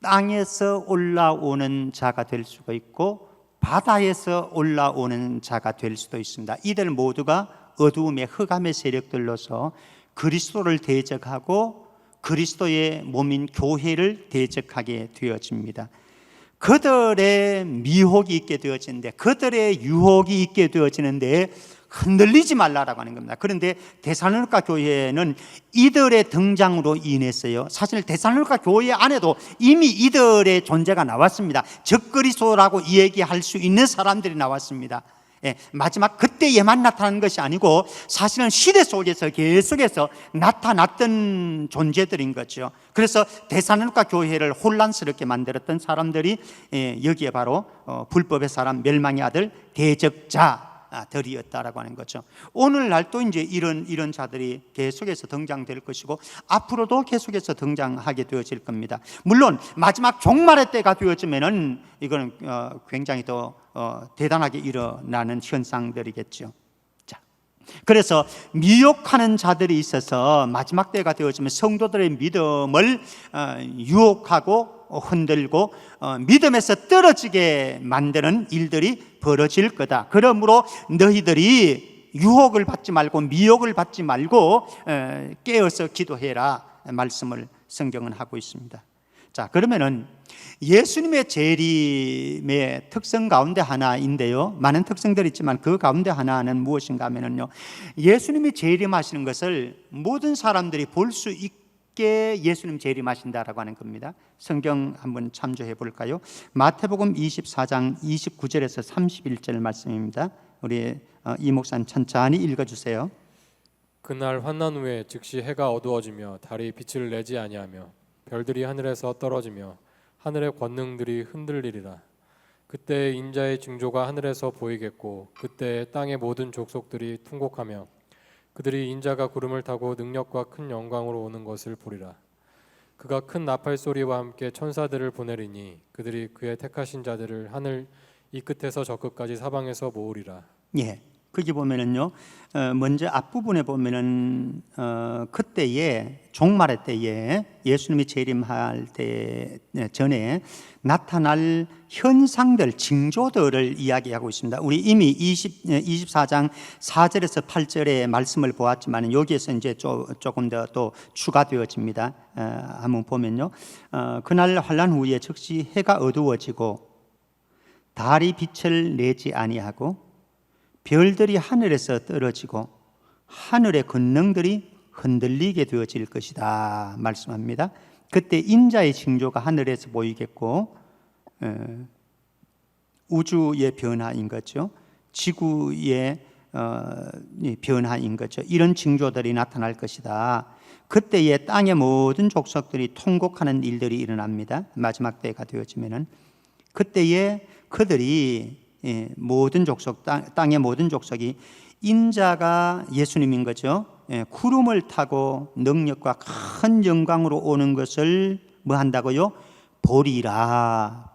땅에서 올라오는 자가 될 수가 있고 바다에서 올라오는 자가 될 수도 있습니다. 이들 모두가 어두움의 흑암의 세력들로서 그리스도를 대적하고 그리스도의 몸인 교회를 대적하게 되어집니다. 그들의 미혹이 있게 되어지는데, 그들의 유혹이 있게 되어지는데 흔들리지 말라라고 하는 겁니다. 그런데 데살로니가 교회는 이들의 등장으로 인해서요, 사실 데살로니가 교회 안에도 이미 이들의 존재가 나왔습니다. 적그리스도라고 얘기할 수 있는 사람들이 나왔습니다. 예, 마지막 그때에만 나타난 것이 아니고 사실은 시대 속에서 계속해서 나타났던 존재들인 거죠. 그래서 데살로니가 교회를 혼란스럽게 만들었던 사람들이 여기에 바로 불법의 사람, 멸망의 아들, 대적자들이었다라고 하는 거죠. 오늘날 또 이제 이런 자들이 계속해서 등장될 것이고 앞으로도 계속해서 등장하게 되어질 겁니다. 물론 마지막 종말의 때가 되어지면은 이거는 굉장히 더 대단하게 일어나는 현상들이겠죠. 자, 그래서 미혹하는 자들이 있어서 마지막 때가 되어지면 성도들의 믿음을 유혹하고 흔들고 믿음에서 떨어지게 만드는 일들이 벌어질 거다. 그러므로 너희들이 유혹을 받지 말고 미혹을 받지 말고 깨어서 기도해라 말씀을 성경은 하고 있습니다. 자, 그러면은 예수님의 재림의 특성 가운데 하나인데요, 많은 특성들이 있지만 그 가운데 하나는 무엇인가 하면요, 예수님이 재림하시는 것을 모든 사람들이 볼 수 있게 예수님 재림하신다라고 하는 겁니다. 성경 한번 참조해 볼까요? 마태복음 24장 29절에서 31절 말씀입니다. 우리 이 목사님 천천히 읽어주세요. 그날 환난 후에 즉시 해가 어두워지며 달이 빛을 내지 아니하며 별들이 하늘에서 떨어지며 하늘의 권능들이 흔들리리라. 그때 인자의 징조가 하늘에서 보이겠고 그때 땅의 모든 족속들이 통곡하며 그들이 인자가 구름을 타고 능력과 큰 영광으로 오는 것을 보리라. 그가 큰 나팔 소리와 함께 천사들을 보내리니 그들이 그의 택하신 자들을 하늘 이 끝에서 저 끝까지 사방에서 모으리라. 예, 거기 보면은요, 먼저 앞부분에 보면은 그때에 종말의 때에 예수님이 재림할 때 전에 나타날 현상들, 징조들을 이야기하고 있습니다. 우리 이미 24장 4절에서 8절의 말씀을 보았지만 여기에서 이제 조금 더 또 추가되어집니다. 한번 보면요, 그날 환난 후에 즉시 해가 어두워지고 달이 빛을 내지 아니하고 별들이 하늘에서 떨어지고 하늘의 권능들이 흔들리게 되어질 것이다 말씀합니다. 그때 인자의 징조가 하늘에서 보이겠고 우주의 변화인 거죠. 지구의 변화인 거죠. 이런 징조들이 나타날 것이다. 그때에 땅의 모든 족속들이 통곡하는 일들이 일어납니다. 마지막 때가 되어지면은 그때에 그들이 모든 족속, 땅의 모든 족속이 인자가 예수님인 거죠. 구름을 타고 능력과 큰 영광으로 오는 것을 뭐 한다고요? 보리라.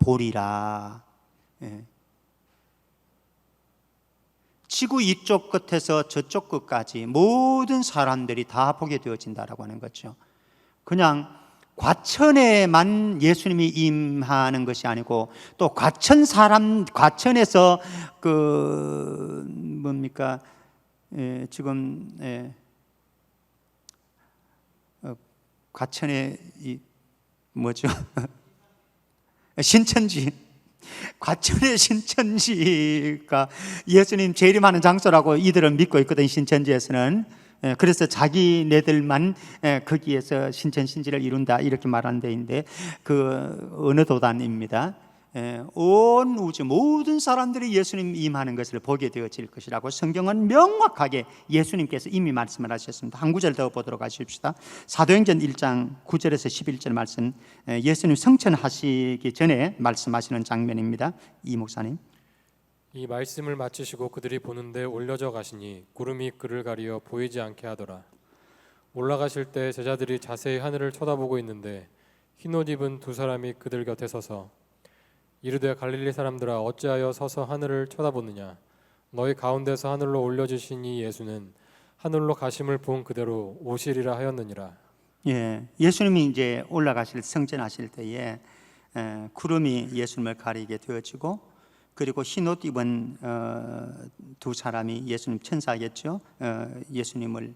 지구 이쪽 끝에서 저쪽 끝까지 모든 사람들이 다 보게 되어진다라고 하는 거죠. 그냥 과천에만 예수님이 임하는 것이 아니고 또 과천에서 지금 과천에 신천지, 과천의 신천지가 예수님 재림하는 장소라고 이들은 믿고 있거든. 신천지에서는. 그래서 자기네들만 거기에서 신천신지를 이룬다 이렇게 말하는 데인데, 그 어느 도단입니다. 온 우주 모든 사람들이 예수님 임하는 것을 보게 되어질 것이라고 성경은 명확하게 예수님께서 이미 말씀을 하셨습니다. 한 구절 더 보도록 하십시다. 사도행전 1장 9절에서 11절 말씀, 예수님 성천하시기 전에 말씀하시는 장면입니다. 이 목사님. 이 말씀을 마치시고 그들이 보는데 올려져 가시니 구름이 그를 가리어 보이지 않게 하더라. 올라가실 때 제자들이 자세히 하늘을 쳐다보고 있는데 흰옷 입은 두 사람이 그들 곁에 서서 이르되 갈릴리 사람들아 어찌하여 서서 하늘을 쳐다보느냐. 너희 가운데서 하늘로 올려주신 이 예수는 하늘로 가심을 본 그대로 오시리라 하였느니라. 예수님이 이제 올라가실 성전하실 때에 구름이 예수님을 가리게 되어지고, 그리고 흰옷 입은 두 사람이 예수님 천사겠죠. 예수님을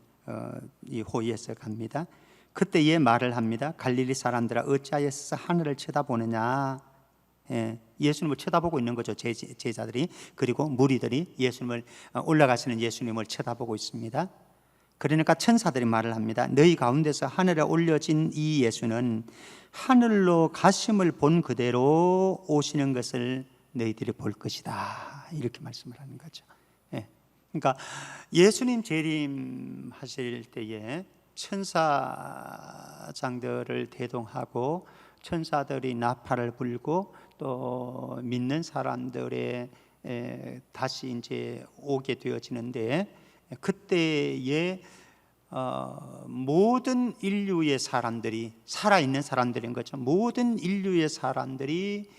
이 호위해서 갑니다. 그때에 말을 합니다. 갈릴리 사람들아 어찌하여서 하늘을 쳐다보느냐. 예수님을 쳐다보고 있는 거죠. 제자들이, 그리고 무리들이 예수님을, 올라가시는 예수님을 쳐다보고 있습니다. 그러니까 천사들이 말을 합니다. 너희 가운데서 하늘에 올려진 이 예수는 하늘로 가심을 본 그대로 오시는 것을 너희들이 볼 것이다, 이렇게 말씀을 하는 거죠. 그러니까 예수님 재림하실 때에 천사장들을 대동하고 천사들이 나팔을 불고 또 믿는 사람들의 다시 이제 오게 되어지는데, 그때에 모든 인류의 사람들이, 살아있는 사람들인 거죠. 모든 인류의 사람들이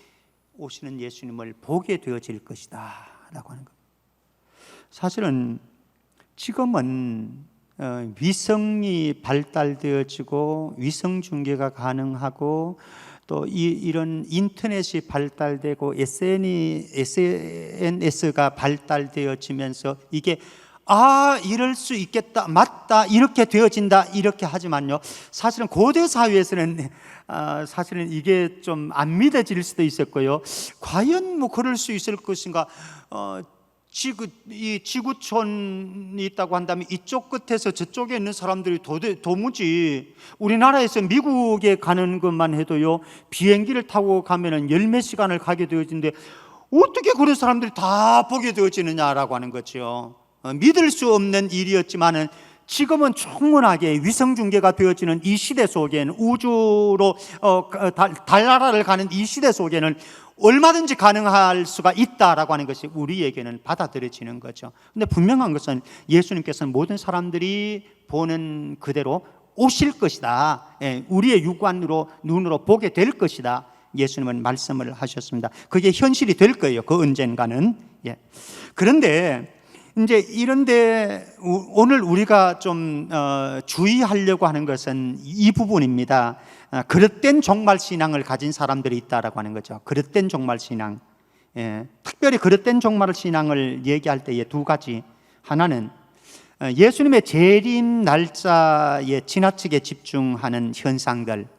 오시는 예수님을 보게 되어질 것이다 라고 하는 겁니다. 사실은 지금은 위성이 발달되어지고 위성 중계가 가능하고 또 이런 인터넷이 발달되고 SNS가 발달되어지면서 이게 이럴 수 있겠다, 맞다, 이렇게 되어진다, 이렇게 하지만요, 사실은 고대 사회에서는 사실은 이게 좀 안 믿어질 수도 있었고요. 과연 뭐 그럴 수 있을 것인가? 이 지구촌이 있다고 한다면 이쪽 끝에서 저쪽에 있는 사람들이 도무지, 우리나라에서 미국에 가는 것만 해도요, 비행기를 타고 가면은 10몇 시간을 가게 되어지는데 어떻게 그런 사람들이 다 보게 되어지느냐라고 하는 거죠. 믿을 수 없는 일이었지만은 지금은 충분하게 위성 중계가 되어지는 이 시대 속에는, 우주로 달나라를 가는 이 시대 속에는 얼마든지 가능할 수가 있다라고 하는 것이 우리에게는 받아들여지는 거죠. 근데 분명한 것은 예수님께서는 모든 사람들이 보는 그대로 오실 것이다. 우리의 육안으로, 눈으로 보게 될 것이다. 예수님은 말씀을 하셨습니다. 그게 현실이 될 거예요. 그 언젠가는. 그런데 이제 이런데 오늘 우리가 좀 주의하려고 하는 것은 이 부분입니다. 그릇된 종말 신앙을 가진 사람들이 있다라고 하는 거죠. 그릇된 종말 신앙. 특별히 그릇된 종말 신앙을 얘기할 때에 두 가지. 하나는 예수님의 재림 날짜에 지나치게 집중하는 현상들,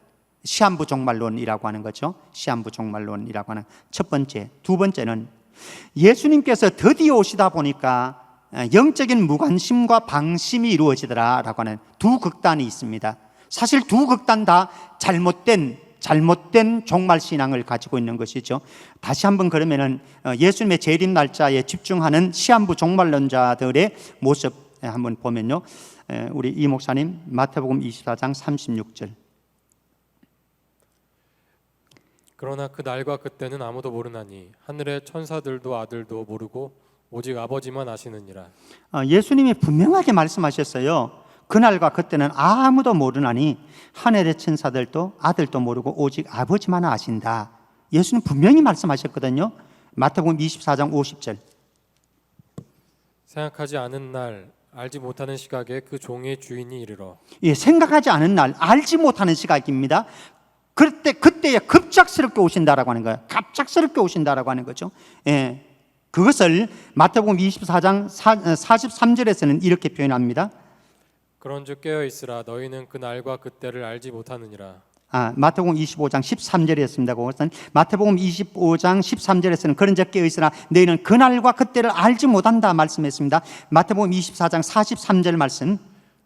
시한부 종말론이라고 하는 거죠. 시한부 종말론이라고 하는 첫 번째. 두 번째는 예수님께서 드디어 오시다 보니까 영적인 무관심과 방심이 이루어지더라라고 하는 두 극단이 있습니다. 사실 두 극단 다 잘못된 종말 신앙을 가지고 있는 것이죠. 다시 한번 그러면은 예수님의 재림 날짜에 집중하는 시한부 종말론자들의 모습 한번 보면요, 우리 이 목사님 마태복음 24장 36절. 그러나 그 날과 그때는 아무도 모르나니 하늘의 천사들도 아들도 모르고 오직 아버지만 아시느니라. 예수님이 분명하게 말씀하셨어요. 그날과 그때는 아무도 모르나니 하늘의 천사들도 아들도 모르고 오직 아버지만 아신다. 예수님 분명히 말씀하셨거든요. 마태복음 24장 50절. 생각하지 않은 날 알지 못하는 시각에 그 종의 주인이 이르러. 예, 생각하지 않은 날, 알지 못하는 시각입니다. 그때에 급작스럽게 오신다라고 하는 거예요. 갑작스럽게 오신다라고 하는 거죠. 예, 그것을 마태복음 24장 43절에서는 이렇게 표현합니다. 그런즉 깨어 있으라 너희는 그 날과 그때를 알지 못하느니라. 마태복음 25장 13절이었습니다. 그것은 마태복음 25장 13절에서는 그런즉 깨어 있으라 너희는 그 날과 그때를 알지 못한다 말씀했습니다. 마태복음 24장 43절 말씀.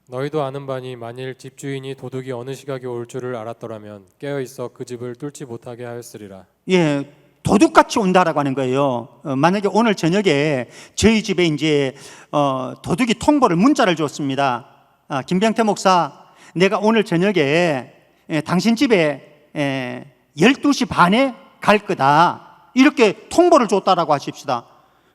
너희도 아는 바니 만일 집주인이 도둑이 어느 시각에 올 줄을 알았더라면 깨어 있어 그 집을 뚫지 못하게 하였으리라. 예, 도둑같이 온다라고 하는 거예요. 만약에 오늘 저녁에 저희 집에 이제 도둑이 통보를 문자를 줬습니다. 김병태 목사, 내가 오늘 저녁에 당신 집에 12시 반에 갈 거다. 이렇게 통보를 줬다라고 하십시다.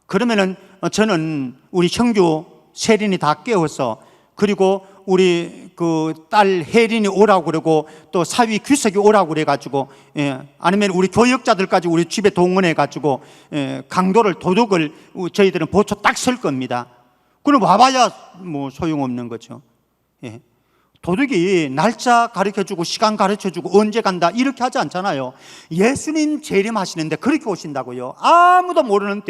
그러면은 저는 우리 형규 세린이 다 깨워서 그리고 우리 그 딸 혜린이 오라고 그러고 또 사위 규석이 오라고 그래가지고 아니면 우리 교역자들까지 우리 집에 동원해가지고 강도를 도둑을 저희들은 보초 딱 설 겁니다. 그럼 와봐야 뭐 소용없는 거죠. 예. 도둑이 날짜 가르쳐주고 시간 가르쳐주고 언제 간다 이렇게 하지 않잖아요. 예수님 재림하시는데 그렇게 오신다고요. 아무도 모르는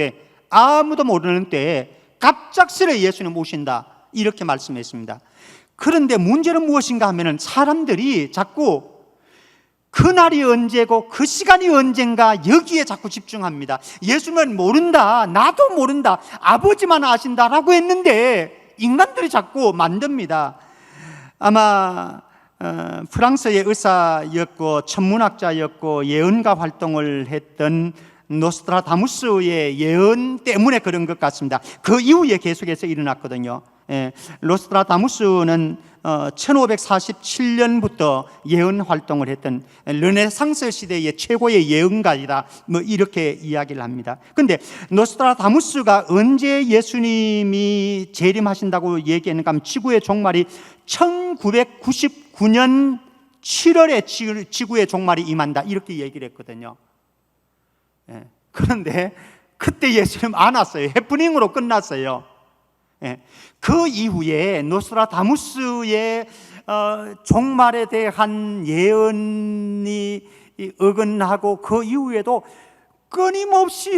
때 갑작스레 예수님 오신다 이렇게 말씀했습니다. 그런데 문제는 무엇인가 하면은 사람들이 자꾸 그날이 언제고 그 시간이 언젠가 여기에 자꾸 집중합니다. 예수는 모른다, 나도 모른다, 아버지만 아신다라고 했는데 인간들이 자꾸 만듭니다. 아마 프랑스의 의사였고 천문학자였고 예언가 활동을 했던 노스트라다무스의 예언 때문에 그런 것 같습니다. 그 이후에 계속해서 일어났거든요. 노스트라다무스는 1547년부터 예언 활동을 했던 르네상스 시대의 최고의 예언가이다 뭐 이렇게 이야기를 합니다. 그런데 노스트라다무스가 언제 예수님이 재림하신다고 얘기했는가 하면 지구의 종말이 1999년 7월에 지구의 종말이 임한다 이렇게 얘기를 했거든요. 그런데 그때 예수님 안 왔어요. 해프닝으로 끝났어요. 그 이후에 노스트라다무스의 종말에 대한 예언이 어긋나고 그 이후에도 끊임없이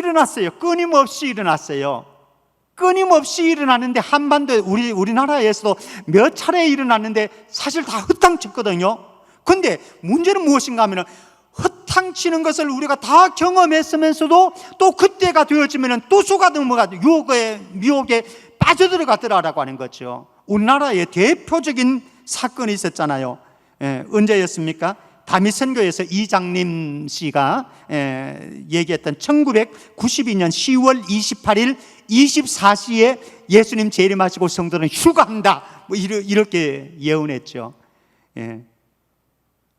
일어났는데 한반도에 우리나라에서도 몇 차례 일어났는데 사실 다 흩탕쳤거든요. 근데 문제는 무엇인가 하면 흩탕치는 것을 우리가 다 경험했으면서도 또 그때가 되어지면 또 속아 넘어가 미혹에 빠져들어가더라라고 하는 거죠. 우리나라에 대표적인 사건이 있었잖아요. 언제였습니까? 다미선교에서 이장림 씨가 얘기했던 1992년 10월 28일 24시에 예수님 재림하시고 성도는 휴가한다 뭐 이렇게 예언했죠.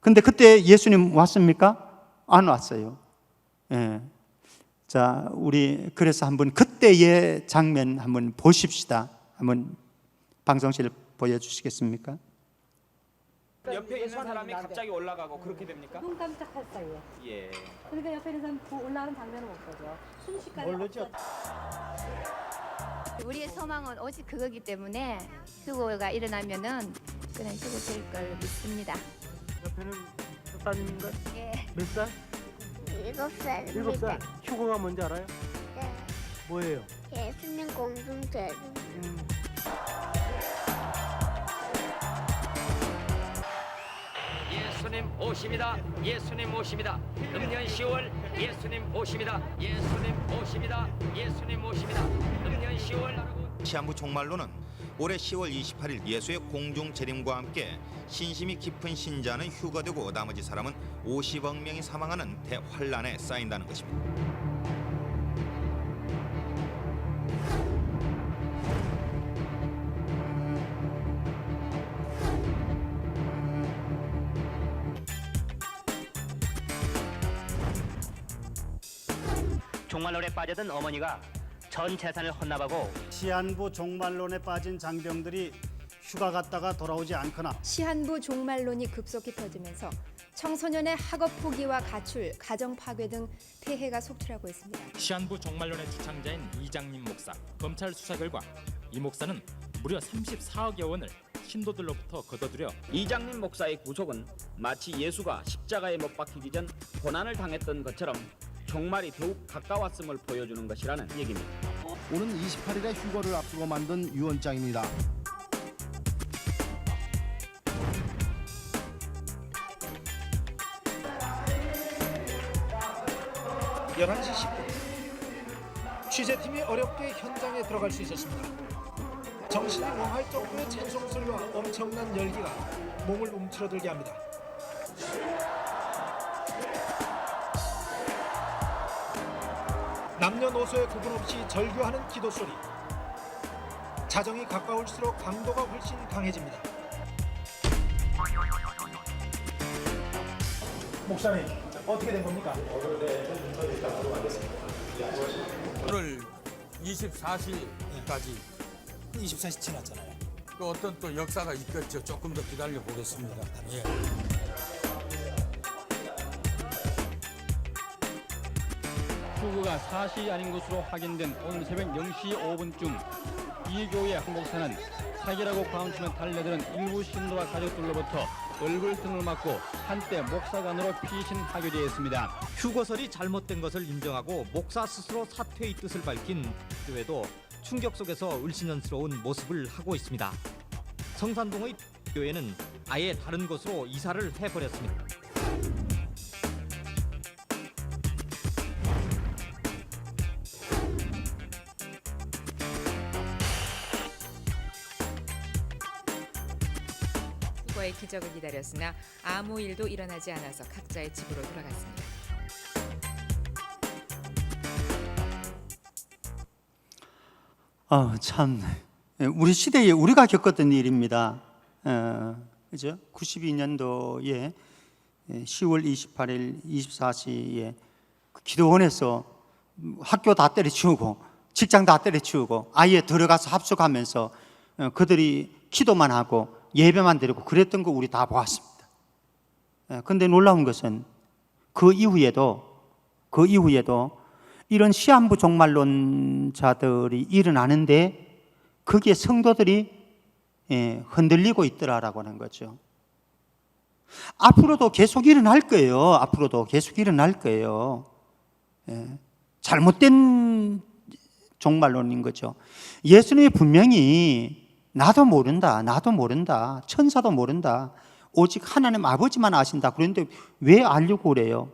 근데 그때 예수님 왔습니까? 안 왔어요. 자, 우리 그래서 한번 그때의 장면 한번 보십시다. 한번 방송실 보여주시겠습니까? 옆에 있는 사람이 갑자기 올라가고 그렇게 됩니까? 눈 깜짝할 사이에. 예. 그러니까 옆에 있는 사람 올라가는 장면을 못 보죠. 순식간에 모르죠. 우리의 소망은 오직 그거기 때문에 휴고가 일어나면은 그냥 휴고 될 걸 믿습니다. 옆에는 따님인가? 예. 몇 살? 7살입니다. 7살. 휴고가 뭔지 알아요? 네. 뭐예요? 예수님 공동체. 예수님 오십니다. 예수님 오십니다. 금년 10월 예수님 오십니다. 예수님 오십니다. 예수님 오십니다. 금년 10월 시한부 종말론은 올해 10월 28일 예수의 공중 재림과 함께 신심이 깊은 신자는 휴거되고 나머지 사람은 50억 명이 사망하는 대환란에 쌓인다는 것입니다. 종말론에 빠져든 어머니가 전 재산을 헌납하고 시한부 종말론에 빠진 장병들이 휴가 갔다가 돌아오지 않거나 시한부 종말론이 급속히 퍼지면서 청소년의 학업 포기와 가출, 가정 파괴 등 폐해가 속출하고 있습니다. 시한부 종말론의 주창자인 이장님 목사, 검찰 수사 결과 이 목사는 무려 34억여 원을 신도들로부터 거둬들여 이장님 목사의 구속은 마치 예수가 십자가에 못 박히기 전 고난을 당했던 것처럼 종말이 더욱 가까웠음을 보여주는 것이라는 얘기입니다. 오는 28일에 휴거를 앞두고 만든 유언장입니다. 11시 10분 취재팀이 어렵게 현장에 들어갈 수 있었습니다. 정신이 멍할 정도의 찬송소리와 엄청난 열기가 몸을 움츠러들게 합니다. 남녀노소의 구분 없이 절규하는 기도소리. 자정이 가까울수록 강도가 훨씬 강해집니다. 목사님, 어떻게 된 겁니까? 오늘 24시까지 24시 지났잖아요. 또 어떤 또 역사가 있겠죠. 조금 더 기다려 보겠습니다. 예. 휴거가 사실이 아닌 것으로 확인된 오늘 새벽 0시 5분쯤 이 교회 한 목사는 사기라고 과음치며 달려드는 일부 신도와 가족들로부터 얼굴 등을 맞고 한때 목사관으로 피신하게 되었습니다. 휴거설이 잘못된 것을 인정하고 목사 스스로 사퇴의 뜻을 밝힌 교회도 충격 속에서 을씨년스러운 모습을 하고 있습니다. 성산동의 교회는 아예 다른 곳으로 이사를 해버렸습니다. 휴거의 기적을 기다렸으나 아무 일도 일어나지 않아서 각자의 집으로 돌아갔습니다. 참 우리 시대에 우리가 겪었던 일입니다. 그죠? 92년도에 10월 28일 24시에 기도원에서 학교 다 때려치우고 직장 다 때려치우고 아예 들어가서 합숙하면서 그들이 기도만 하고 예배만 드리고 그랬던 거 우리 다 보았습니다. 그런데 놀라운 것은 그 이후에도 이런 시한부 종말론자들이 일어나는데 거기에 성도들이 흔들리고 있더라라고 하는 거죠. 앞으로도 계속 일어날 거예요. 앞으로도 계속 일어날 거예요. 잘못된 종말론인 거죠. 예수님이 분명히 나도 모른다, 천사도 모른다, 오직 하나님 아버지만 아신다. 그런데 왜 알려고 그래요?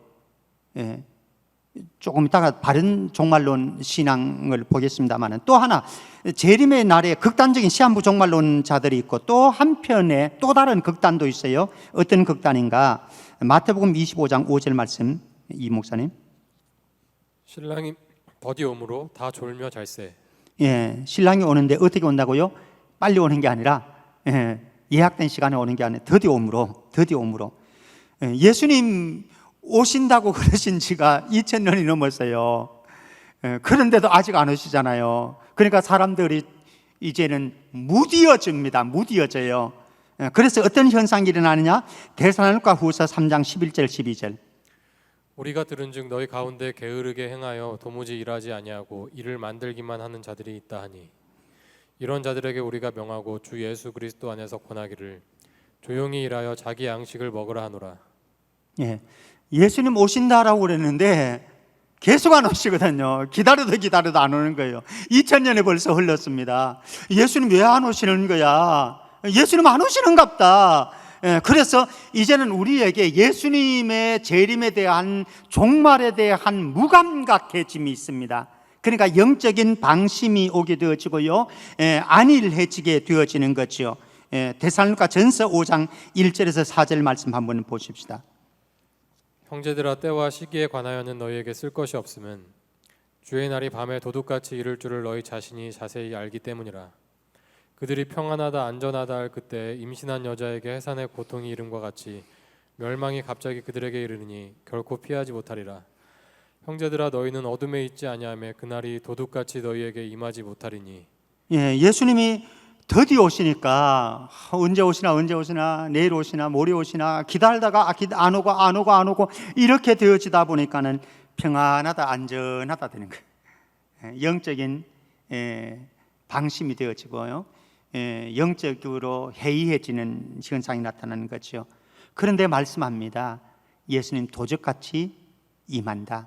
조금 이따가 바른 종말론 신앙을 보겠습니다만 또 하나 재림의 날에 극단적인 시한부 종말론자들이 있고 또 한편에 또 다른 극단도 있어요. 어떤 극단인가? 마태복음 25장 5절 말씀 이 목사님. 신랑이 더디 오므로 다 졸며 잘세. 신랑이 오는데 어떻게 온다고요? 빨리 오는 게 아니라 예약된 시간에 오는 게 아니라 더디 오므로. 예수님 오신다고 그러신 지가 2000년이 넘었어요. 그런데도 아직 안 오시잖아요. 그러니까 사람들이 이제는 무디어져요. 그래서 어떤 현상이 일어나느냐? 데살로니가 후서 3장 11절 12절. 우리가 들은즉 너희 가운데 게으르게 행하여 도무지 일하지 아니하고 일을 만들기만 하는 자들이 있다 하니 이런 자들에게 우리가 명하고 주 예수 그리스도 안에서 권하기를 조용히 일하여 자기 양식을 먹으라 하노라. 예수님 오신다라고 그랬는데 계속 안 오시거든요. 기다려도 안 오는 거예요. 2000년이 벌써 흘렀습니다. 예수님 왜 안 오시는 거야? 예수님 안 오시는갑다. 그래서 이제는 우리에게 예수님의 재림에 대한 종말에 대한 무감각해짐이 있습니다. 그러니까 영적인 방심이 오게 되어지고요, 안일해지게 되어지는 거죠. 데살로니가 전서 5장 1절에서 4절 말씀 한번 보십시다. 형제들아 때와 시기에 관하여는 너희에게 쓸 것이 없음은 주의 날이 밤에 도둑같이 이를 줄을 너희 자신이 자세히 알기 때문이라. 그들이 평안하다 안전하다 할 그때 임신한 여자에게 해산의 고통이 이름과 같이 멸망이 갑자기 그들에게 이르니 결코 피하지 못하리라. 형제들아 너희는 어둠에 있지 아니하며 그날이 도둑같이 너희에게 임하지 못하리니. 예수님이 드디어 오시니까 언제 오시나 내일 오시나 모레 오시나 기다리다가 안 오고 이렇게 되어지다 보니까는 평안하다 안전하다 되는 거예요. 영적인 방심이 되어지고요. 영적으로 해이해지는 현상이 나타나는 거죠. 그런데 말씀합니다. 예수님 도적같이 임한다.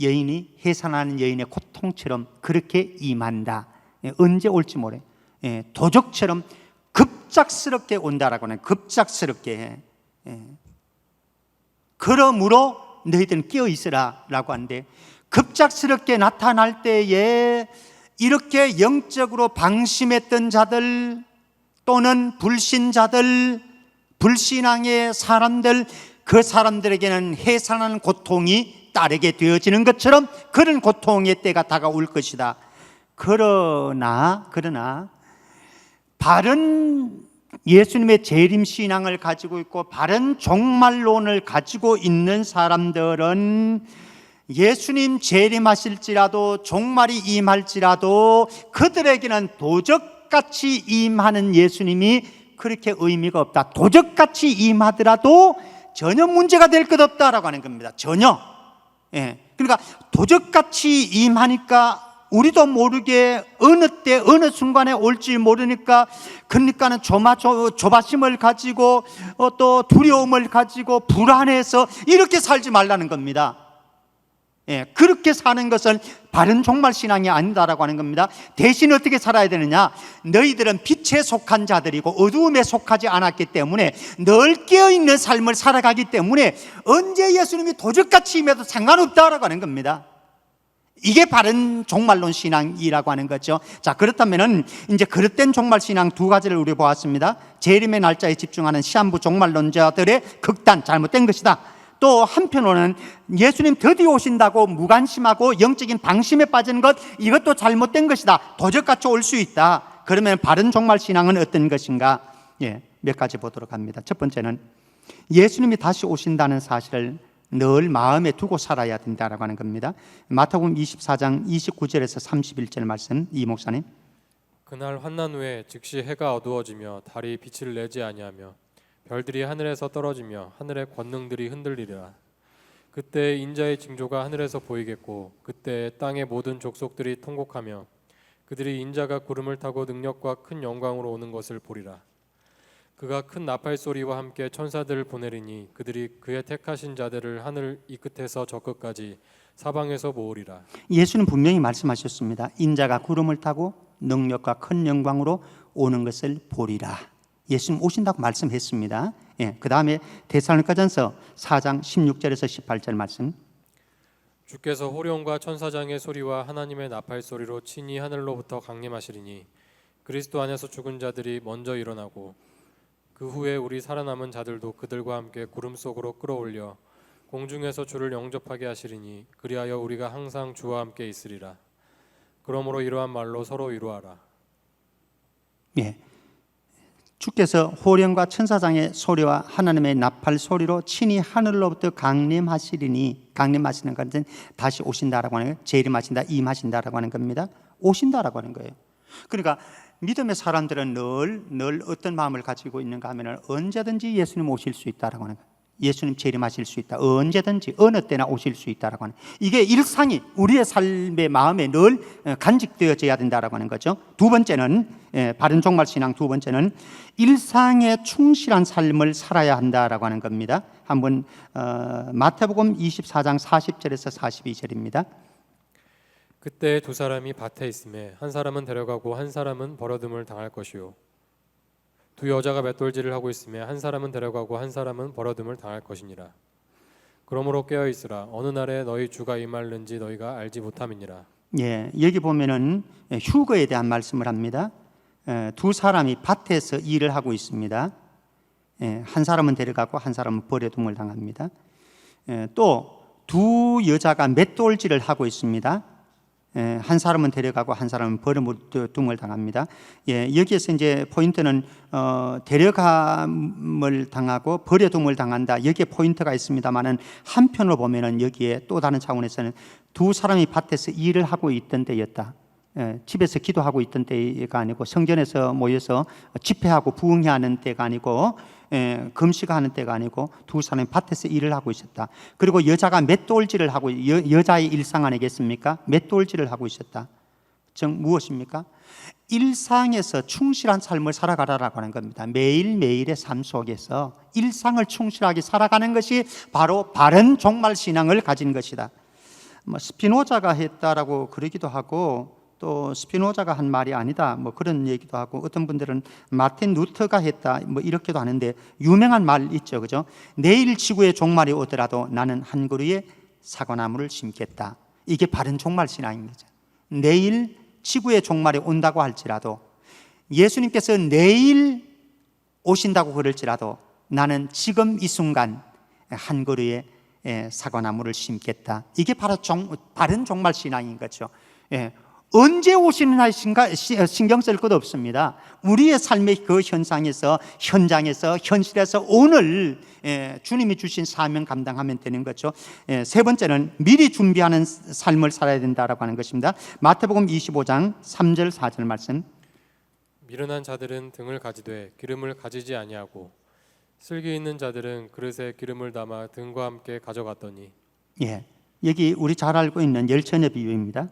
여인이 해산하는 여인의 고통처럼 그렇게 임한다. 언제 올지 모르. 도적처럼 급작스럽게 온다라고 하는, 급작스럽게. 그러므로 너희들은 깨어 있으라 라고 하는데, 급작스럽게 나타날 때에 이렇게 영적으로 방심했던 자들 또는 불신자들, 불신앙의 사람들, 그 사람들에게는 해산하는 고통이 따르게 되어지는 것처럼 그런 고통의 때가 다가올 것이다. 그러나 바른 예수님의 재림 신앙을 가지고 있고 바른 종말론을 가지고 있는 사람들은 예수님 재림하실지라도 종말이 임할지라도 그들에게는 도적같이 임하는 예수님이 그렇게 의미가 없다. 도적같이 임하더라도 전혀 문제가 될 것 없다라고 하는 겁니다. 전혀. 그러니까 도적같이 임하니까 우리도 모르게 어느 때 어느 순간에 올지 모르니까, 그러니까는 조바심을 가지고 또 두려움을 가지고 불안해서 이렇게 살지 말라는 겁니다. 그렇게 사는 것은 바른 종말 신앙이 아니다라고 하는 겁니다. 대신 어떻게 살아야 되느냐? 너희들은 빛에 속한 자들이고 어두움에 속하지 않았기 때문에 늘 깨어있는 삶을 살아가기 때문에 언제 예수님이 도적같이 임해도 상관없다라고 하는 겁니다. 이게 바른 종말론 신앙이라고 하는 거죠. 자, 그렇다면은 이제 그릇된 종말 신앙 두 가지를 우리 보았습니다. 재림의 날짜에 집중하는 시한부 종말론자들의 극단, 잘못된 것이다. 또 한편으로는 예수님 드디어 오신다고 무관심하고 영적인 방심에 빠지는 것, 이것도 잘못된 것이다. 도적같이 올 수 있다. 그러면 바른 종말 신앙은 어떤 것인가? 몇 가지 보도록 합니다. 첫 번째는 예수님이 다시 오신다는 사실을 늘 마음에 두고 살아야 된다라고 하는 겁니다. 마태복음 24장 29절에서 31절 말씀, 이 목사님. 그날 환난 후에 즉시 해가 어두워지며 달이 빛을 내지 아니하며 별들이 하늘에서 떨어지며 하늘의 권능들이 흔들리리라. 그때 인자의 징조가 하늘에서 보이겠고 그때 땅의 모든 족속들이 통곡하며 그들이 인자가 구름을 타고 능력과 큰 영광으로 오는 것을 보리라. 그가 큰 나팔 소리와 함께 천사들을 보내리니 그들이 그의 택하신 자들을 하늘 이 끝에서 저 끝까지 사방에서 모으리라. 예수는 분명히 말씀하셨습니다. 인자가 구름을 타고 능력과 큰 영광으로 오는 것을 보리라. 예수님 오신다고 말씀했습니다. 그 다음에 데살로니가전서 4장 16절에서 18절 말씀. 주께서 호령과 천사장의 소리와 하나님의 나팔 소리로 친히 하늘로부터 강림하시리니 그리스도 안에서 죽은 자들이 먼저 일어나고 그 후에 우리 살아남은 자들도 그들과 함께 구름 속으로 끌어올려 공중에서 주를 영접하게 하시리니 그리하여 우리가 항상 주와 함께 있으리라. 그러므로 이러한 말로 서로 위로하라. 주께서 호령과 천사장의 소리와 하나님의 나팔 소리로 친히 하늘로부터 강림하시리니, 강림하시는 것은 다시 오신다라고 하는 거예요. 재림하신다, 임하신다라고 하는 겁니다. 오신다라고 하는 거예요. 그러니까 믿음의 사람들은 늘 어떤 마음을 가지고 있는가 하면 언제든지 예수님 오실 수 있다라고 하는 거예요. 예수님 재림하실 수 있다. 언제든지 어느 때나 오실 수 있다라고 하는, 이게 일상이 우리의 삶의 마음에 늘 간직되어져야 된다라고 하는 거죠. 두 번째는 바른 종말 신앙 두 번째는 일상에 충실한 삶을 살아야 한다라고 하는 겁니다. 한번 마태복음 24장 40절에서 42절입니다. 그때 두 사람이 밭에 있음에 한 사람은 데려가고 한 사람은 버려둠을 당할 것이요 두 여자가 맷돌질을 하고 있음에 한 사람은 데려가고 한 사람은 버려둠을 당할 것이니라. 그러므로 깨어 있으라. 어느 날에 너희 주가 임할는지 너희가 알지 못함이니라. 여기 보면은 휴거에 대한 말씀을 합니다. 두 사람이 밭에서 일을 하고 있습니다. 한 사람은 데려가고 한 사람은 버려둠을 당합니다. 또 두 여자가 맷돌질을 하고 있습니다. 한 사람은 데려가고 한 사람은 버려둠을 당합니다. 여기에서 이제 포인트는 데려감을 당하고 버려둠을 당한다. 여기에 포인트가 있습니다만은 한편으로 보면은 여기에 또 다른 차원에서는 두 사람이 밭에서 일을 하고 있던 때였다. 집에서 기도하고 있던 때가 아니고 성전에서 모여서 집회하고 부흥회하는 때가 아니고 금식하는 때가 아니고 두 사람이 밭에서 일을 하고 있었다. 그리고 여자가 맷돌질을 하고 여자의 일상 아니겠습니까? 맷돌질을 하고 있었다. 즉 무엇입니까? 일상에서 충실한 삶을 살아가라라고 하는 겁니다. 매일매일의 삶 속에서 일상을 충실하게 살아가는 것이 바로 바른 종말 신앙을 가진 것이다. 스피노자가 했다라고 그러기도 하고 또 스피노자가 한 말이 아니다 그런 얘기도 하고 어떤 분들은 마틴 루터가 했다 이렇게도 하는데 유명한 말 있죠, 그죠? 내일 지구의 종말이 오더라도 나는 한 그루의 사과나무를 심겠다. 이게 바른 종말 신앙인 거죠. 내일 지구의 종말이 온다고 할지라도 예수님께서 내일 오신다고 그럴지라도 나는 지금 이 순간 한 그루의 사과나무를 심겠다. 이게 바로 바른 종말 신앙인 거죠. 언제 오시느냐 신경 쓸 것 없습니다. 우리의 삶의 그 현장에서 현실에서 오늘 주님이 주신 사명 감당하면 되는 거죠. 세 번째는 미리 준비하는 삶을 살아야 된다라고 하는 것입니다. 마태복음 25장 3절 4절 말씀. 미련한 자들은 등을 가지되 기름을 가지지 아니하고 슬기 있는 자들은 그릇에 기름을 담아 등과 함께 가져갔더니. 여기 우리 잘 알고 있는 열처녀 비유입니다.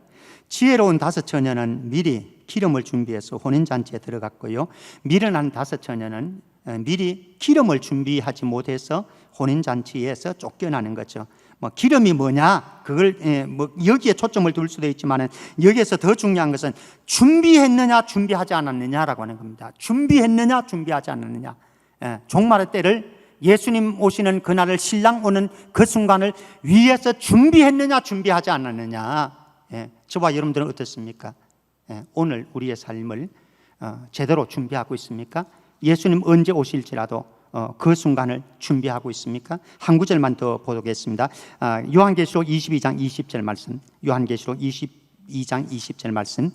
지혜로운 다섯 처녀는 미리 기름을 준비해서 혼인잔치에 들어갔고요, 미련한 다섯 처녀는 미리 기름을 준비하지 못해서 혼인잔치에서 쫓겨나는 거죠. 기름이 뭐냐, 그걸 여기에 초점을 둘 수도 있지만 여기에서 더 중요한 것은 준비했느냐 준비하지 않았느냐라고 하는 겁니다. 준비했느냐 준비하지 않았느냐. 종말의 때를, 예수님 오시는 그날을, 신랑 오는 그 순간을 위해서 준비했느냐 준비하지 않았느냐. 저와 여러분들은 어떻습니까? 오늘 우리의 삶을 제대로 준비하고 있습니까? 예수님 언제 오실지라도 그 순간을 준비하고 있습니까? 한 구절만 더 보겠습니다. 요한계시록 22장 20절 말씀. 요한계시록 22장 20절 말씀.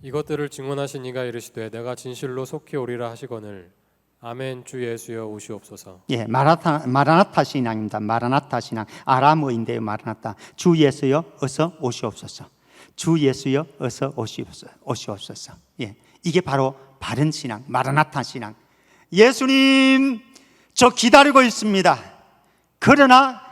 이것들을 증언하신 이가 이르시되 내가 진실로 속히 오리라 하시거늘 아멘. 주 예수여 오시옵소서. 마라나타 신앙입니다. 마라나타 신앙. 아람어인데요, 마라나타. 주 예수여 어서 오시옵소서. 주 예수여 어서 오시옵소서. 이게 바로 바른 신앙, 마라나타 신앙. 예수님, 저 기다리고 있습니다. 그러나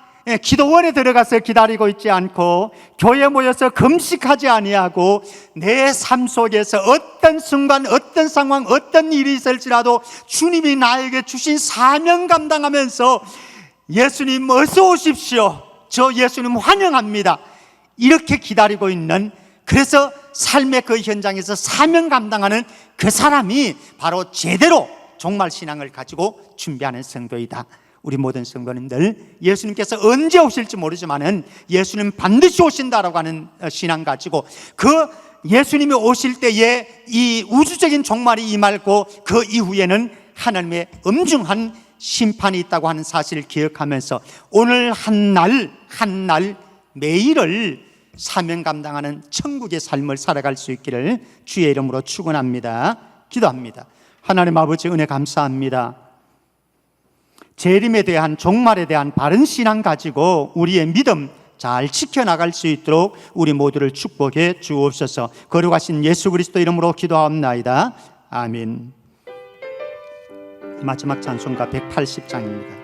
기도원에 들어가서 기다리고 있지 않고 교회에 모여서 금식하지 아니하고 내 삶 속에서 어떤 순간, 어떤 상황, 어떤 일이 있을지라도 주님이 나에게 주신 사명 감당하면서 예수님 어서 오십시오, 저 예수님 환영합니다, 이렇게 기다리고 있는, 그래서 삶의 그 현장에서 사명 감당하는 그 사람이 바로 제대로 종말 신앙을 가지고 준비하는 성도이다. 우리 모든 성도님들, 예수님께서 언제 오실지 모르지만은 예수님 반드시 오신다라고 하는 신앙 가지고 그 예수님이 오실 때에 이 우주적인 종말이 임하고 그 이후에는 하나님의 엄중한 심판이 있다고 하는 사실을 기억하면서 오늘 한 날 매일을 사명 감당하는 천국의 삶을 살아갈 수 있기를 주의 이름으로 축원합니다. 기도합니다. 하나님 아버지, 은혜 감사합니다. 재림에 대한, 종말에 대한 바른 신앙 가지고 우리의 믿음 잘 지켜나갈 수 있도록 우리 모두를 축복해 주옵소서. 거룩하신 예수 그리스도 이름으로 기도하옵나이다. 아멘. 마지막 찬송가 180장입니다.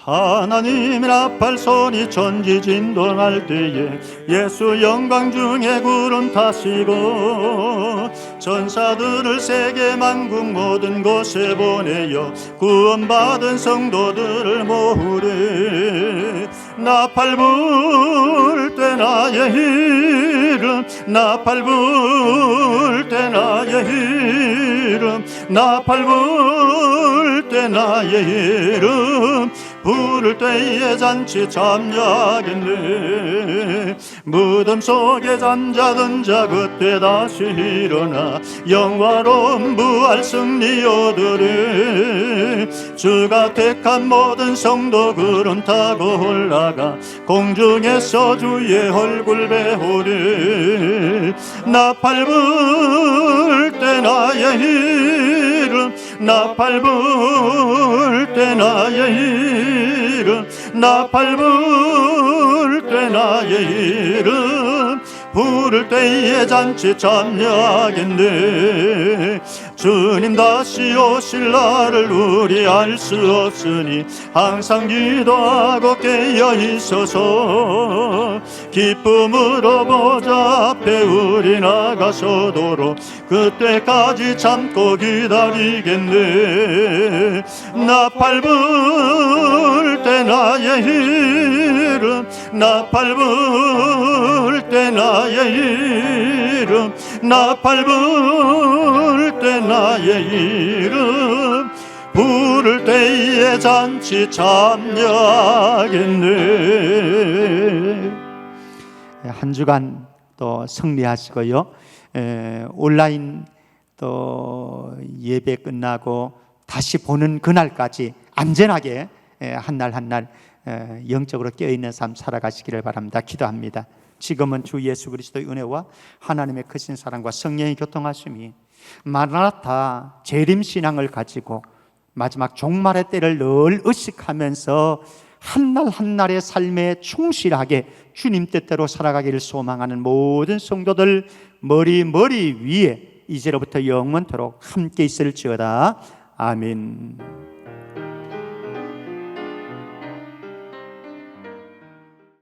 하나님의 나팔 소리 천지 진동할 때에 예수 영광 중에 구름 타시고 천사들을 세계 만국 모든 곳에 보내어 구원받은 성도들을 모으래. 나팔 불 때 나의 이름, 나팔 불 때 나의 이름, 나팔 불 때 나의 이름, 부를 때에 잔치 참여하겠네. 무덤 속에 잠자던 자 그때 다시 일어나 영화로운 부활 승리 얻으리. 주가 택한 모든 성도 구름 타고 올라가 공중에서 주의 얼굴 배우리. 나팔 불 때 나의 이름, 나팔 불 때 나의 이름 나팔 불 때 나의 이름 부를 때에 잔치 참여하겠네. 주님 다시 오실 날을 우리 알 수 없으니 항상 기도하고 깨어 있어서 기쁨으로 보좌 앞에 우리 나가서도록 그때까지 참고 기다리겠네. 나팔 불 때 나의 이름 나팔 불 때 나의 이름 나팔 불 때 나의 이름 부를 때에 잔치 참여하겠네. 한 주간 또 승리하시고요. 온라인 또 예배 끝나고 다시 보는 그날까지 안전하게 한 날 한 날 영적으로 깨어있는 삶 살아가시기를 바랍니다. 기도합니다. 지금은 주 예수 그리스도의 은혜와 하나님의 크신 사랑과 성령의 교통하심이 마라나타 재림신앙을 가지고 마지막 종말의 때를 늘 의식하면서 한 날 한 날의 삶에 충실하게 주님 뜻대로 살아가기를 소망하는 모든 성도들 머리 위에 이제로부터 영원토록 함께 있을지어다. 아멘.